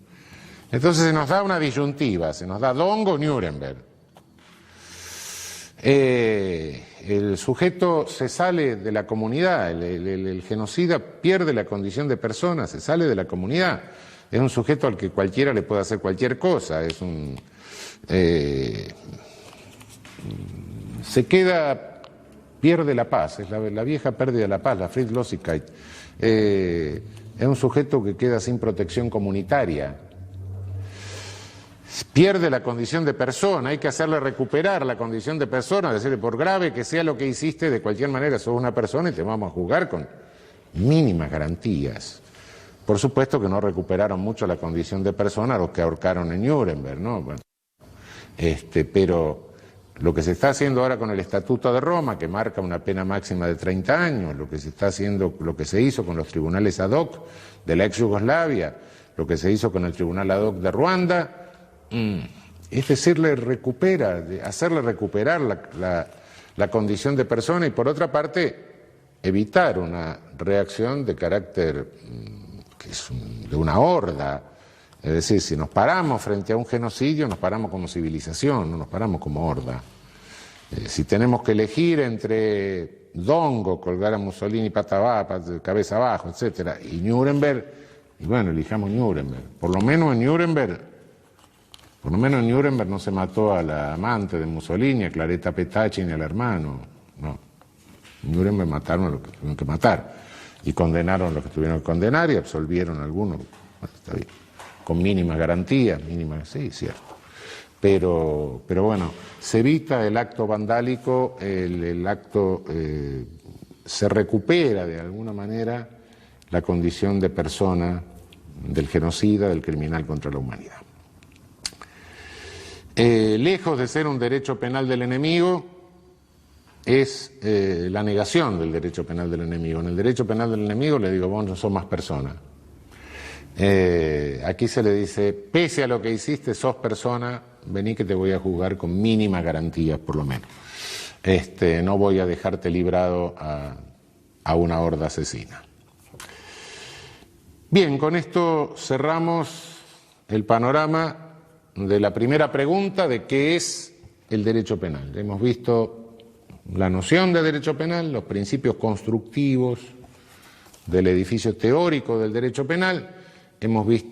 Entonces se nos da una disyuntiva, se nos da Dongo o Nuremberg. El sujeto se sale de la comunidad, el genocida pierde la condición de persona, se sale de la comunidad. Es un sujeto al que cualquiera le puede hacer cualquier cosa, es un... se queda, pierde la paz, es la vieja pérdida de la paz, la Friedlosigkeit. Es un sujeto que queda sin protección comunitaria, pierde la condición de persona, hay que hacerle recuperar la condición de persona, decirle, por grave que sea lo que hiciste, de cualquier manera sos una persona y te vamos a juzgar con mínimas garantías. Por supuesto que no recuperaron mucho la condición de persona los que ahorcaron en Nuremberg, ¿no? Bueno, pero lo que se está haciendo ahora con el Estatuto de Roma, que marca una pena máxima de 30 años, lo que se está haciendo, lo que se hizo con los tribunales ad hoc de la ex Yugoslavia, lo que se hizo con el tribunal ad hoc de Ruanda, es decirle, hacerle recuperar la condición de persona y por otra parte evitar una reacción de carácter que es de una horda. Es decir, si nos paramos frente a un genocidio, nos paramos como civilización, no nos paramos como horda. Si tenemos que elegir entre Dongo, colgar a Mussolini pata abajo, cabeza abajo, etcétera, y Nuremberg, y bueno, elijamos Nuremberg. Por lo menos en Nuremberg no se mató a la amante de Mussolini, a Claretta Petacci ni al hermano. No. En Nuremberg mataron a los que tuvieron que matar. Y condenaron a los que tuvieron que condenar y absolvieron a algunos. Bueno, está bien. Con mínimas garantías, sí, cierto. Pero bueno, se evita el acto vandálico, el acto, se recupera de alguna manera la condición de persona del genocida, del criminal contra la humanidad. Lejos de ser un derecho penal del enemigo, es la negación del derecho penal del enemigo. En el derecho penal del enemigo le digo, vos no sos más persona. Aquí se le dice, pese a lo que hiciste, sos persona, vení que te voy a juzgar con mínimas garantías, por lo menos. No voy a dejarte librado a una horda asesina. Bien, con esto cerramos el panorama de la primera pregunta de qué es el derecho penal. Hemos visto la noción de derecho penal, los principios constructivos del edificio teórico del derecho penal, hemos visto